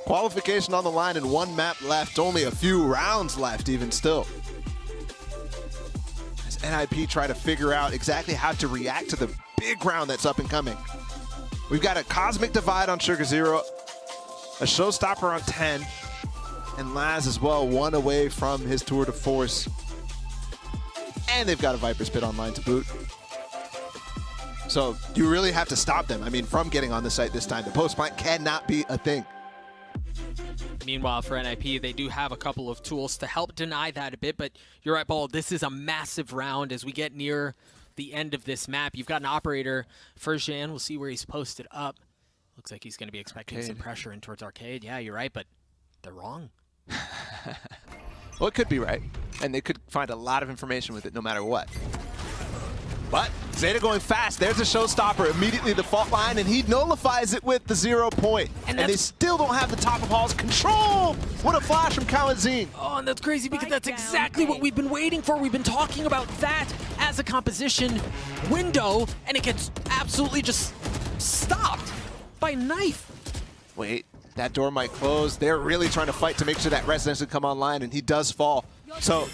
Qualification on the line and 1 map left, only a few rounds left even still. As NIP try to figure out exactly how to react to the big round that's up and coming. We've got a Cosmic Divide on Sugar Zero, a Showstopper on 10, and Laz as well, 1 away from his tour de force. And they've got a Viper's Pit online to boot. So you really have to stop them. I mean, from getting on the site this time, the post plant cannot be a thing. Meanwhile, for NIP, they do have a couple of tools to help deny that a bit, but you're right, Ball. This is a massive round as we get near the end of this map. You've got an operator for Jan. We'll see where he's posted up. Looks like he's going to be expecting some pressure in towards Arcade. Yeah, you're right, but they're wrong. Well, it could be right, and they could find a lot of information with it no matter what. But ZETA going fast. There's a Showstopper. Immediately the fault line, and he nullifies it with the 0 point. And they still don't have the top of Hall's control. What a flash from Kalanzine. Oh, and that's crazy because that's exactly what we've been waiting for. We've been talking about that as a composition window, and it gets absolutely just stopped by Knife. Wait, that door might close. They're really trying to fight to make sure that residence can come online, and he does fall. So...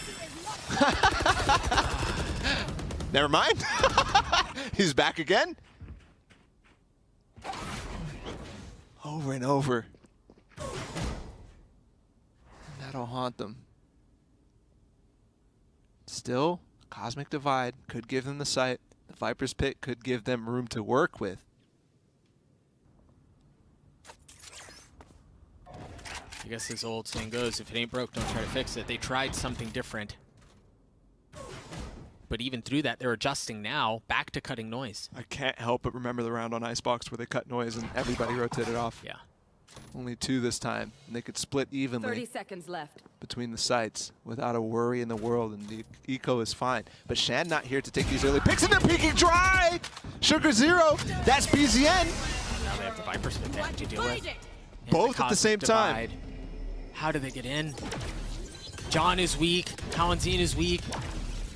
Never mind. He's back again. Over and over. That'll haunt them. Still, Cosmic Divide could give them the site. The Viper's Pit could give them room to work with. I guess this old saying goes, if it ain't broke, don't try to fix it. They tried something different. But even through that, they're adjusting now back to cutting noise. I can't help but remember the round on Icebox where they cut noise and everybody rotated off. Yeah. Only 2 this time. And they could split evenly 30 seconds left. between the sites without a worry in the world, and the eco is fine. But Shan not here to take these early picks, and they're peeking dry! Sugar Zero, that's BZN! Now they have the Viper's Pit they have to deal with. Both at the same time. How do they get in? John is weak. Kalanzine is weak.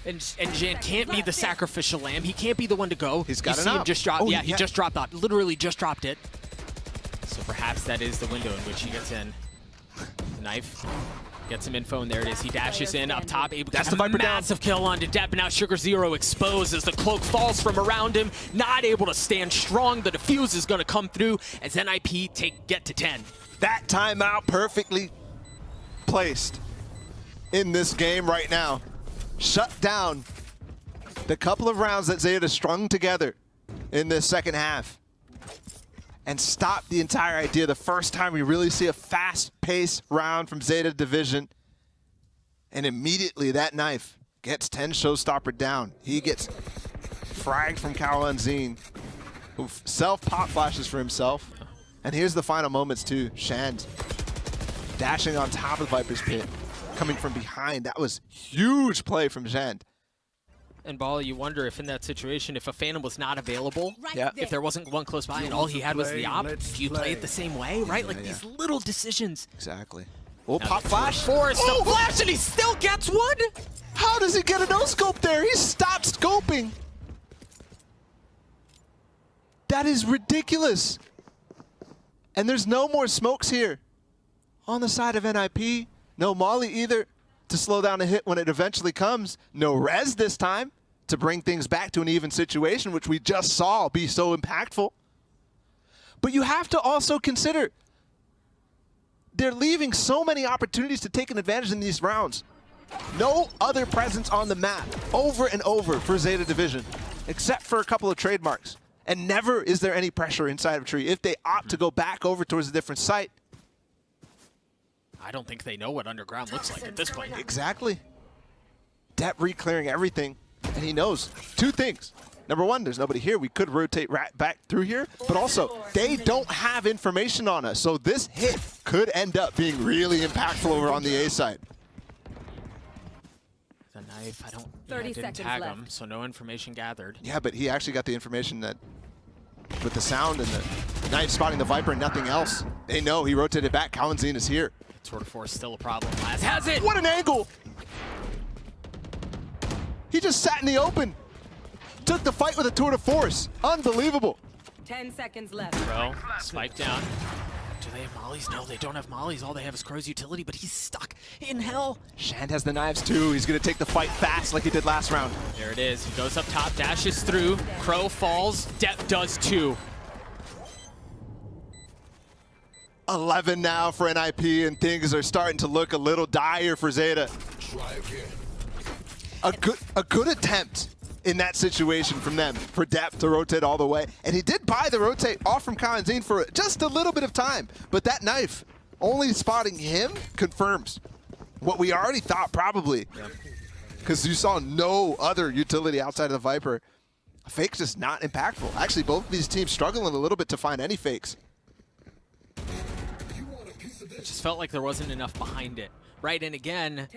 And Jan can't be the sacrificial lamb. He can't be the one to go. He's got you it see him up. just drop. Oh, yeah, he just dropped that. Literally just dropped it. So perhaps that is the window in which he gets in. The Knife gets some info, and there it is. He dashes in up top, able to get a massive kill onto Depp, and now Sugar Zero exposed as the cloak falls from around him. Not able to stand strong. The defuse is going to come through as NIP get to 10. That timeout perfectly placed in this game right now. Shut down the couple of rounds that ZETA strung together in this second half and stop the entire idea. The first time we really see a fast-paced round from ZETA Division. And immediately that knife gets 10 Showstopper down. He gets fragged from Kawanzin, who self-pop flashes for himself. And here's the final moments too. Shand dashing on top of Viper's pit, coming from behind. That was huge play from Shand. And Ball, you wonder if in that situation, if a Phantom was not available, Yeah. if there wasn't one close by and all he had was the op, do you play it the same way, right? Like these little decisions. Exactly. Oh, Now pop the flash. Force the flash, and he still gets one? How does he get a no-scope there? He stopped scoping. That is ridiculous. And there's no more smokes here on the side of NIP. No Molly either to slow down a hit when it eventually comes. No res this time to bring things back to an even situation, which we just saw be so impactful. But you have to also consider they're leaving so many opportunities to take an advantage in these rounds. No other presence on the map over and over for ZETA Division, except for a couple of trademarks. And never is there any pressure inside of Tree if they opt to go back over towards a different site. I don't think they know what underground looks like at this point. Exactly. Depp re-clearing everything, and he knows two things. Number one, there's nobody here. We could rotate right back through here, but also they don't have information on us, so this hit could end up being really impactful over on the A side. The knife, I don't, 30 I didn't seconds tag left. him, so no information gathered. Yeah, but he actually got the information that with the sound and the knife spotting the Viper and nothing else. They know he rotated back. Kawanzin is here. Tour de Force still a problem. Laz has it! What an angle! He just sat in the open. Took the fight with a tour de force. Unbelievable. 10 seconds left. Bro, spike down. Do they have mollies? No, they don't have mollies. All they have is Crow's utility, but he's stuck in hell. Shand has the knives too. He's gonna take the fight fast like he did last round. There it is. He goes up top, dashes through. Crow falls. Depp does too. 11 now for NIP, and things are starting to look a little dire for ZETA. A good attempt in that situation from them for Depp to rotate all the way. And he did buy the rotate off from Kawanzin for just a little bit of time. But that knife, only spotting him, confirms what we already thought probably. Because you saw no other utility outside of the Viper. Fake's just not impactful. Actually, both of these teams struggling a little bit to find any fakes. It just felt like there wasn't enough behind it. Right, and again,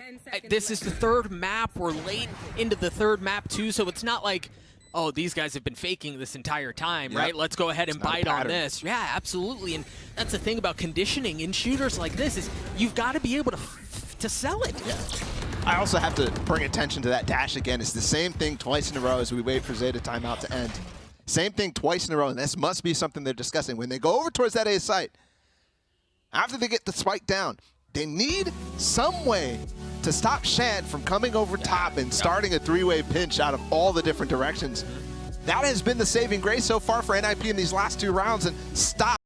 this is the third map. We're late into the third map too, so it's not like, oh, these guys have been faking this entire time, right? Let's go ahead and bite on this. Yeah, absolutely, and that's the thing about conditioning in shooters like this is you've got to be able to sell it. Yeah. I also have to bring attention to that dash again. It's the same thing twice in a row as we wait for ZETA timeout to end. Same thing twice in a row, and this must be something they're discussing. When they go over towards that A site, after they get the spike down, they need some way to stop Shand from coming over top and starting a three-way pinch out of all the different directions. That has been the saving grace so far for NIP in these last two rounds, and stop.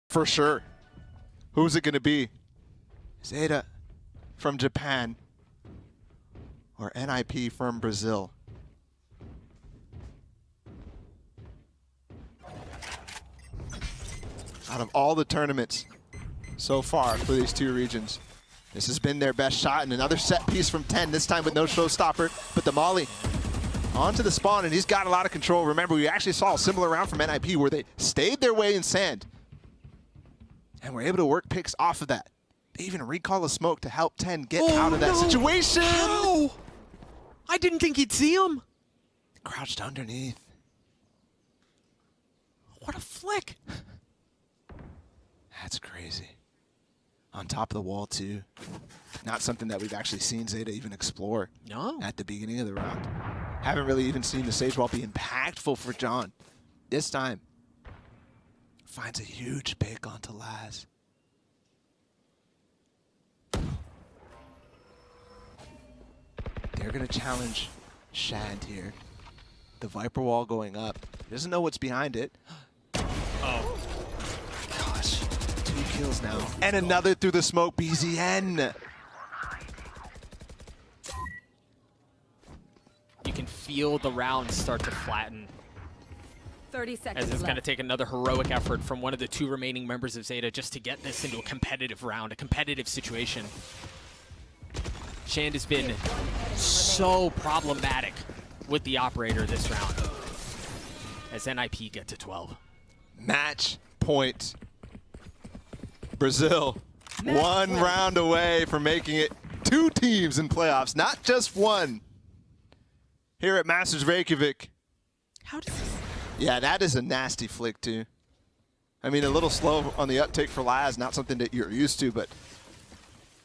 For sure. Who's it going to be? ZETA from Japan or NIP from Brazil? Out of all the tournaments so far for these two regions, this has been their best shot, and another set piece from 10, this time with no showstopper, but the Molly onto the spawn, and he's got a lot of control. Remember, we actually saw a similar round from NIP where they stayed their way in sand and were able to work picks off of that. They even recall a smoke to help 10 get out of that situation. How? I didn't think he'd see him. Crouched underneath. What a flick. That's crazy. on top of the wall too. Not something that we've actually seen ZETA even explore at the beginning of the round. Haven't really even seen the stage wall be impactful for John. This time, finds a huge pick onto Laz. They're gonna challenge Shand here. The Viper wall going up. Doesn't know what's behind it. Oh. Gosh, 2 kills now. And another through the smoke, BZN. You can feel the rounds start to flatten. 30 seconds As it's going to left. take another heroic effort from one of the 2 remaining members of ZETA just to get this into a competitive round, a competitive situation. Shand has been so problematic with the operator this round as NIP get to 12. Match point. Brazil, one round away from making it 2 teams in playoffs, not just 1. Here at Masters Reykjavík. How does this... Yeah, that is a nasty flick too. I mean, a little slow on the uptake for Laz, not something that you're used to, but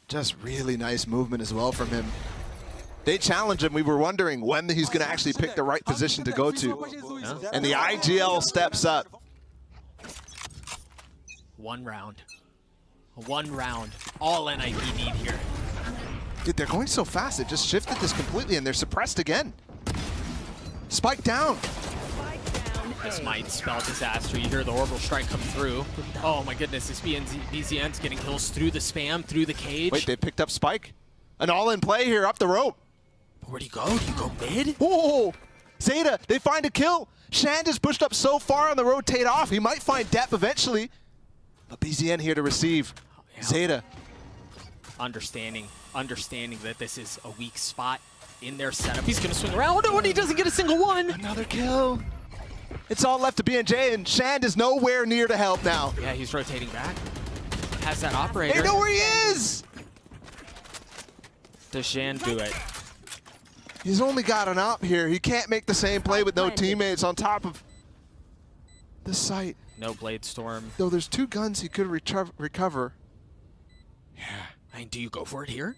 just really nice movement as well from him. They challenge him. We were wondering when he's going to actually pick the right position to go to. And the IGL steps up. 1 round. 1 round. All NIP need here. Dude, they're going so fast. It just shifted this completely, and they're suppressed again. Spike down. This might spell disaster. You hear the orbital strike come through. Oh my goodness, this BZN's getting kills through the spam, through the cage. Wait, they picked up Spike. An all-in play here up the rope. But where'd he go? Do you go mid? Whoa! ZETA, they find a kill. Shand is pushed up so far on the rotate off. He might find depth eventually. But BZN here to receive. Yeah. ZETA. Understanding that this is a weak spot in their setup. He's gonna swing around. Oh, and he doesn't get a single one. Another kill. It's all left to BNJ, and Shand is nowhere near to help now. Yeah, he's rotating back. Has that operator. They know where he is! Does Shand do it? He's only got an op here. He can't make the same play with no teammates on top of the site. No Blade Storm. Though there's 2 guns he could recover. Yeah. I mean, do you go for it here?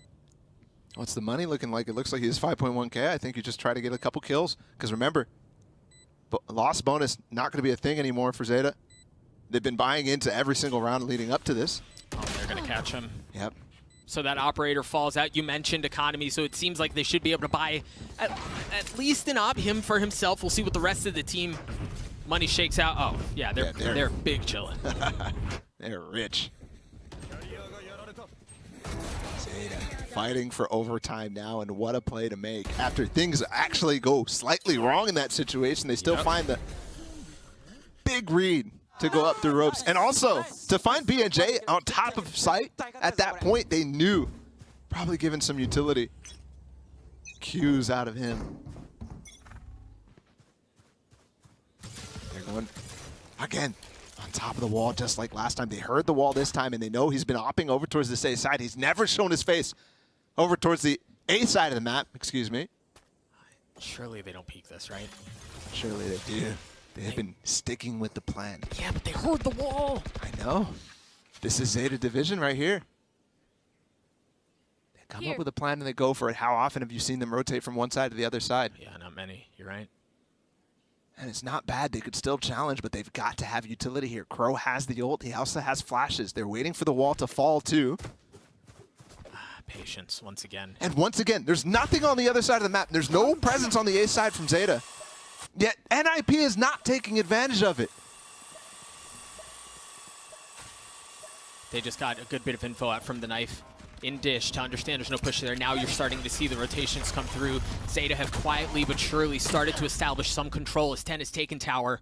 What's the money looking like? It looks like he has 5.1K. I think you just try to get a couple kills. Because remember, loss bonus not going to be a thing anymore for ZETA. They've been buying into every single round leading up to this. Oh, they're going to catch him. Yep. So that operator falls out. You mentioned economy, so it seems like they should be able to buy at least an op him for himself. We'll see what the rest of the team money shakes out. Oh, yeah, they're big chillin'. They're rich. ZETA fighting for overtime now, and what a play to make. After things actually go slightly wrong in that situation, they still find the big read to go up through ropes. And also, to find BNJ on top of site, at that point, they knew. Probably given some utility. Cues out of him. They're going, again, on top of the wall, just like last time. They heard the wall this time, and they know he's been opping over towards this A side. He's never shown his face over towards the A side of the map, excuse me. Surely they don't peek this, right? Surely they do. They've been sticking with the plan. Yeah, but they heard the wall. I know. This is ZETA Division right here. They come up with a plan and they go for it. How often have you seen them rotate from one side to the other side? Yeah, not many. You're right. And it's not bad. They could still challenge, but they've got to have utility here. Crow has the ult. He also has flashes. They're waiting for the wall to fall too. Patience once again. And once again, there's nothing on the other side of the map. There's no presence on the A side from ZETA. Yet NIP is not taking advantage of it. They just got a good bit of info out from the knife in dish to understand there's no push there. Now you're starting to see the rotations come through. ZETA have quietly but surely started to establish some control as 10 has taken tower.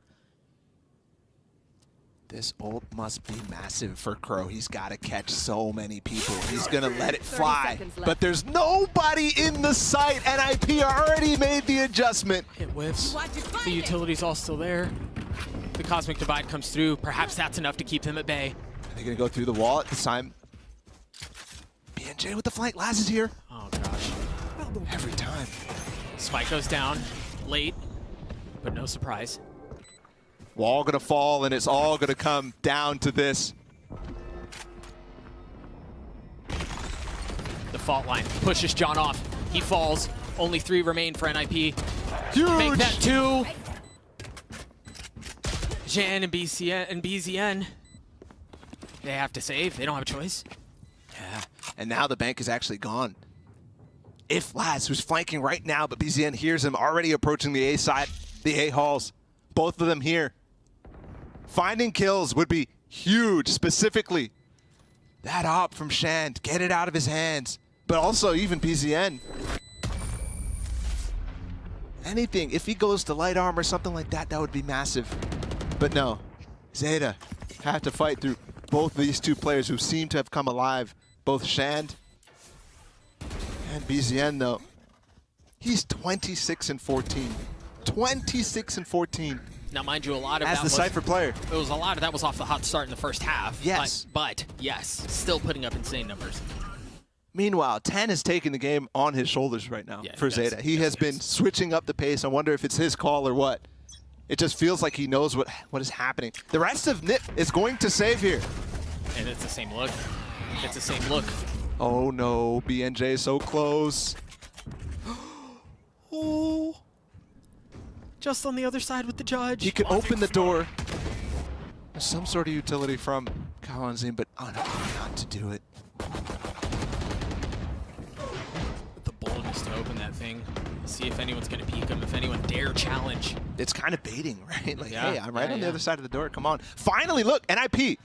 This ult must be massive for Crow. He's got to catch so many people. He's going to let it fly. But there's nobody in the site. NIP already made the adjustment. It whiffs. The utility's all still there. The Cosmic Divide comes through. Perhaps that's enough to keep them at bay. They're going to go through the wall at this time. BNJ with the flank. Laz is here. Oh, gosh. Every time. Spike goes down late, but no surprise. Wall going to fall, and it's all going to come down to this. fault line. Pushes John off. He falls. Only 3 remain for NIP. Huge! Make that 2. Jan and BZN. They have to save. They don't have a choice. Yeah, and now the bank is actually gone. If Laz, who's flanking right now, but BZN hears him already approaching the A side, the A halls. Both of them here. Finding kills would be huge, specifically. That op from Shand, get it out of his hands. But also even BZN. Anything, if he goes to light arm or something like that, that would be massive. But no, ZETA have to fight through both of these 2 players who seem to have come alive. Both Shand and BZN, though. He's 26 and 14. 26 and 14. Now, mind you, a lot of as that the Cypher player. It was a lot of that was off the hot start in the first half. Yes. But yes, still putting up insane numbers. Meanwhile, 10 is taking the game on his shoulders right now for ZETA. He has been switching up the pace. I wonder if it's his call or what. It just feels like he knows what is happening. The rest of NIP is going to save here. And it's the same look. It's the same look. Oh no, BNJ so close. Oh. Just on the other side with the judge. He could open the door. There's some sort of utility from Kalanzin, but unable not to do it. The boldness to open that thing. See if anyone's going to peek him, if anyone dare challenge. It's kind of baiting, right? Like, Yeah, hey, I'm right on the yeah. other side of the door. Come on. Finally, look, NIP.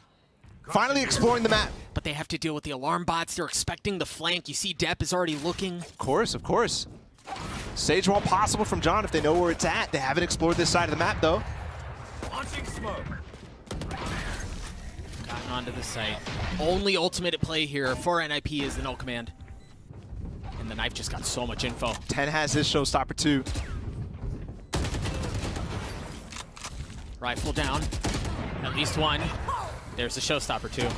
Finally exploring the map. But they have to deal with the alarm bots. They're expecting the flank. You see Depp is already looking. Of course, of course. Sage wall possible from John if they know where it's at. They haven't explored this side of the map, though. Launching smoke. Gotten onto the site. Only ultimate at play here for NIP is the null command. And the knife just got so much info. 10 has his showstopper too. Rifle down. At least one. There's the showstopper too.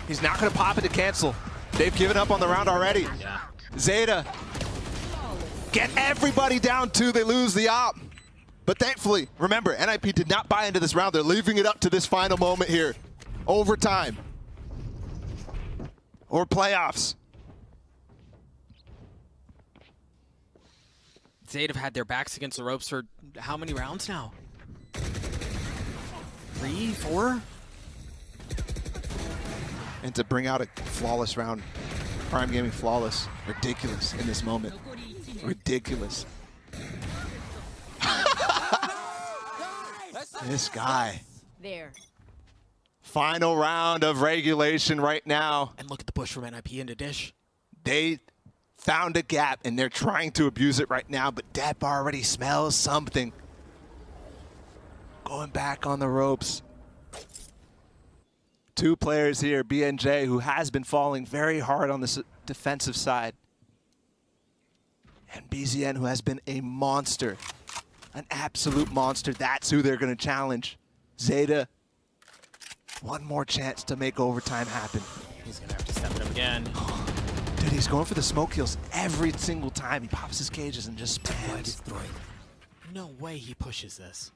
He's not going to pop it to cancel. They've given up on the round already. Yeah. ZETA. Get everybody down too. They lose the op. But thankfully, remember, NIP did not buy into this round. They're leaving it up to this final moment here. Overtime. Or playoffs. ZETA have had their backs against the ropes for how many rounds now? 3, 4? And to bring out a flawless round. Prime Gaming flawless. Ridiculous in this moment. Ridiculous. This guy. There. Final round of regulation right now. And look at the push from NIP into Dish. They found a gap and they're trying to abuse it right now, but Depp already smells something. Going back on the ropes. 2 players here, BNJ, who has been falling very hard on the defensive side. And BZN, who has been a monster. An absolute monster. That's who they're going to challenge. ZETA, one more chance to make overtime happen. He's going to have to step it up again. Dude, he's going for the smoke kills every single time. He pops his cages and just spams. No way he pushes this.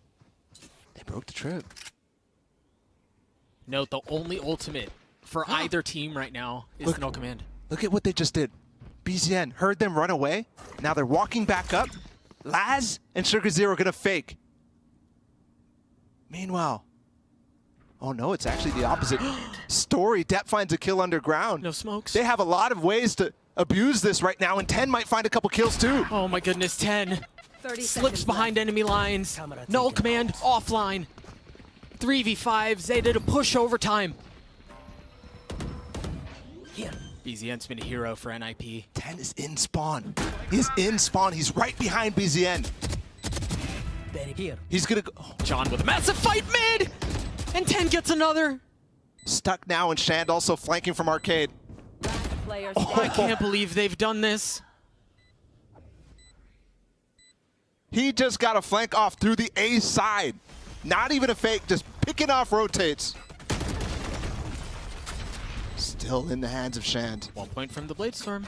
They broke the trip. Note, the only ultimate for either team right now is the no command. Look at what they just did. BZN heard them run away. Now they're walking back up. Laz and Sugar Zero are going to fake. Meanwhile, oh no, it's actually the opposite story. Depp finds a kill underground. No smokes. They have a lot of ways to abuse this right now, and 10 might find a couple kills too. Oh my goodness, 10. 30 Slips seconds behind enemy lines. Null command offline. 3v5, ZETA to push overtime. Here. BZN's been a hero for NIP. 10 is in spawn. He's in spawn. He's right behind BZN. Very here. He's gonna go. Oh, John with a massive fight mid! And 10 gets another. stuck now, and Shand also flanking from Arcade. Players I can't believe they've done this. He just got a flank off through the A side. Not even a fake, just picking off rotates. Still in the hands of Shand. 1 point from the Bladestorm.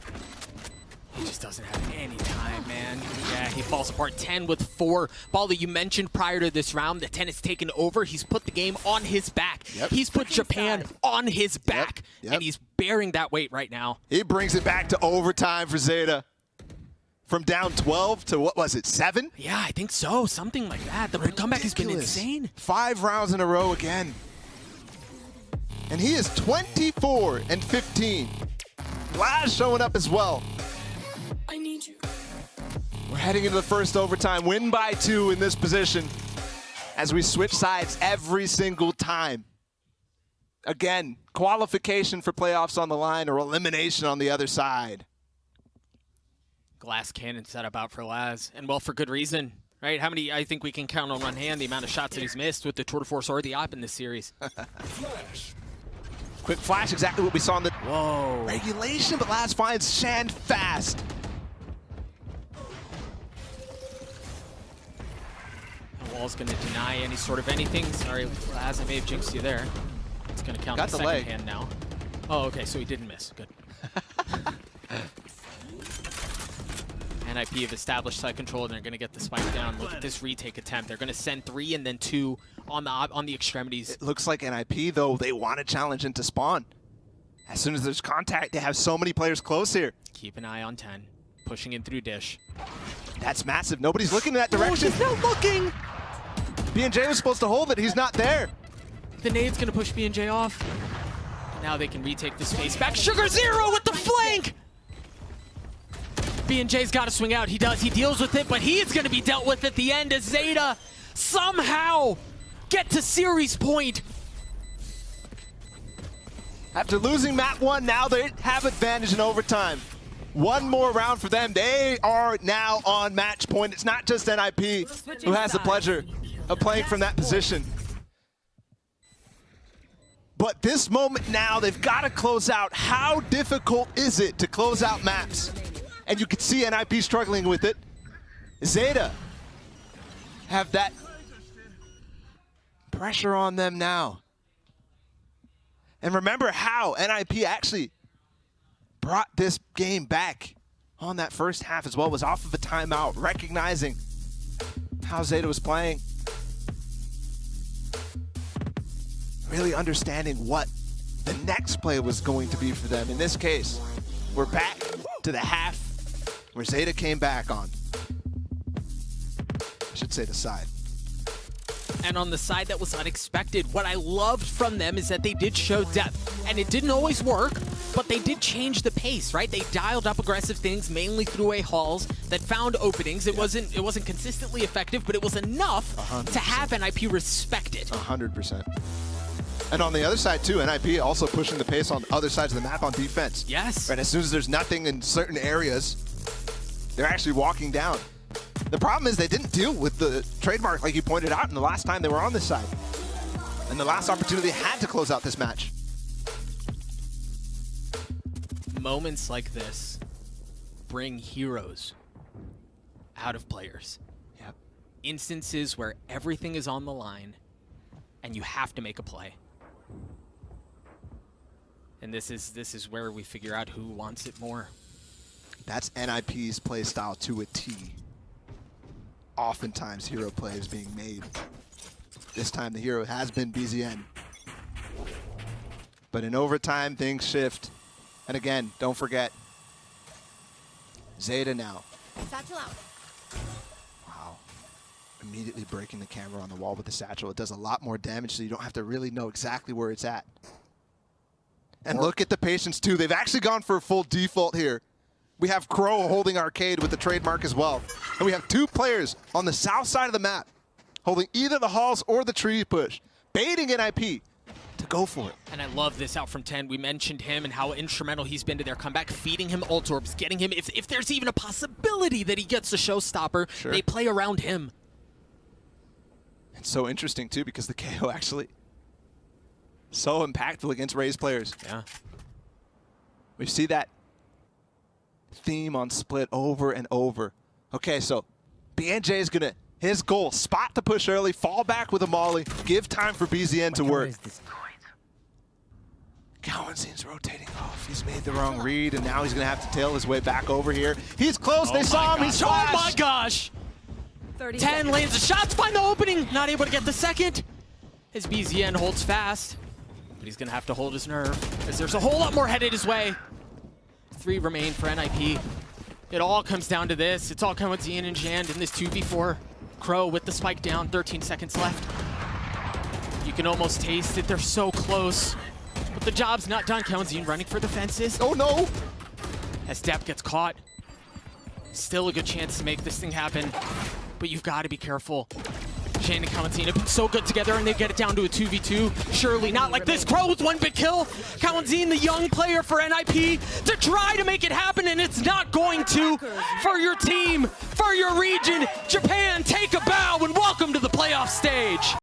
He just doesn't have any time, man. Yeah, he falls apart. 10 with 4. Bali, you mentioned prior to this round that 10 has taken over. He's put the game on his back. Yep. He's put Japan on his back. Yep. And he's bearing that weight right now. He brings it back to overtime for ZETA. From down 12 to, what was it, 7? Yeah, I think so. Something like that. The comeback has been insane. 5 rounds in a row again. And he is 24 and 15. Laz showing up as well. I need you. We're heading into the first overtime. Win by 2 in this position as we switch sides every single time. Again, qualification for playoffs on the line or elimination on the other side. Glass cannon set up out for Laz, and well, for good reason, right? How many, I think we can count on one hand the amount of shots that he's missed with the Tour de Force or the op in this series. Quick flash, exactly what we saw in the Whoa. regulation, but Laz finds Shan fast. The wall's going to deny any sort of anything. Sorry, Laz, I may have jinxed you there. It's going to count the second hand now. Oh, okay, so he didn't miss. Good. NIP have established side control, and they're going to get the spike down. Look at this retake attempt. They're going to send 3 and then 2 on the extremities. It looks like NIP, though, they want to challenge into spawn. As soon as there's contact, they have so many players close here. Keep an eye on 10. Pushing in through dish. That's massive. Nobody's looking in that direction. Oh, he's not looking! B&J was supposed to hold it. He's not there. The nade's going to push B&J off. Now they can retake the space back. Sugar Zero with the flank! B&J's got to swing out. He does. He deals with it, but he is going to be dealt with at the end as ZETA somehow get to series point. After losing map 1, now they have advantage in overtime. One more round for them. They are now on match point. It's not just NIP who has the pleasure of playing from that position. But this moment now, they've got to close out. How difficult is it to close out maps? And you can see NIP struggling with it. ZETA have that pressure on them now. And remember how NIP actually brought this game back on that first half as well. Was off of a timeout, recognizing how ZETA was playing. Really understanding what the next play was going to be for them. In this case, we're back to the half where ZETA came back on. I should say the side. And on the side that was unexpected, what I loved from them is that they did show depth. And it didn't always work, but they did change the pace, right? They dialed up aggressive things, mainly through A halls that found openings. It wasn't consistently effective, but it was enough 100%. to have NIP respect it. 100%. And on the other side too, NIP also pushing the pace on other sides of the map on defense. Yes. Right, as soon as there's nothing in certain areas, they're actually walking down. The problem is they didn't deal with the trademark like you pointed out in the last time they were on this side. And the last opportunity they had to close out this match. Moments like this bring heroes out of players. Yep. Instances where everything is on the line and you have to make a play. And this is where we figure out who wants it more. That's NIP's play style to a T. Oftentimes hero play is being made. This time the hero has been BZN. But in overtime, things shift. And again, don't forget, ZETA now. Satchel out. Wow. Immediately breaking the camera on the wall with the satchel. It does a lot more damage, so you don't have to really know exactly where it's at. And look at the patience too. They've actually gone for a full default here. We have Crow holding arcade with the trademark as well. And we have 2 players on the south side of the map holding either the halls or the tree push, baiting NIP to go for it. And I love this out from 10. We mentioned him and how instrumental he's been to their comeback, feeding him ult orbs, getting him, if there's even a possibility that he gets a showstopper, Sure. they play around him. It's so interesting too because the KO actually so impactful against Raze players. Yeah. We see that theme on split over and over. Okay, so BNJ is gonna, his goal, spot the push early, fall back with a molly, give time for BZN to work. Cowanzine's rotating off. He's made the wrong read, and now he's gonna have to tail his way back over here. He's close, they saw him, he's Oh my flashed. gosh! 30 10 seconds. lands a shot, find the opening, not able to get the second. His BZN holds fast. but he's going to have to hold his nerve, as there's a whole lot more headed his way. 3 remain for NIP. It all comes down to this. It's all coming with Zian and Jand in this 2v4. Crow with the spike down, 13 seconds left. You can almost taste it. They're so close. But the job's not done. Zian running for the fences. Oh no! As Depp gets caught. Still a good chance to make this thing happen. But you've got to be careful. Shane and Kawanzin have been so good together, and they get it down to a 2v2. Surely not like this. Crow with 1 big kill. Kawanzin, the young player for NIP, to try to make it happen, and it's not going to. For your team, for your region, Japan.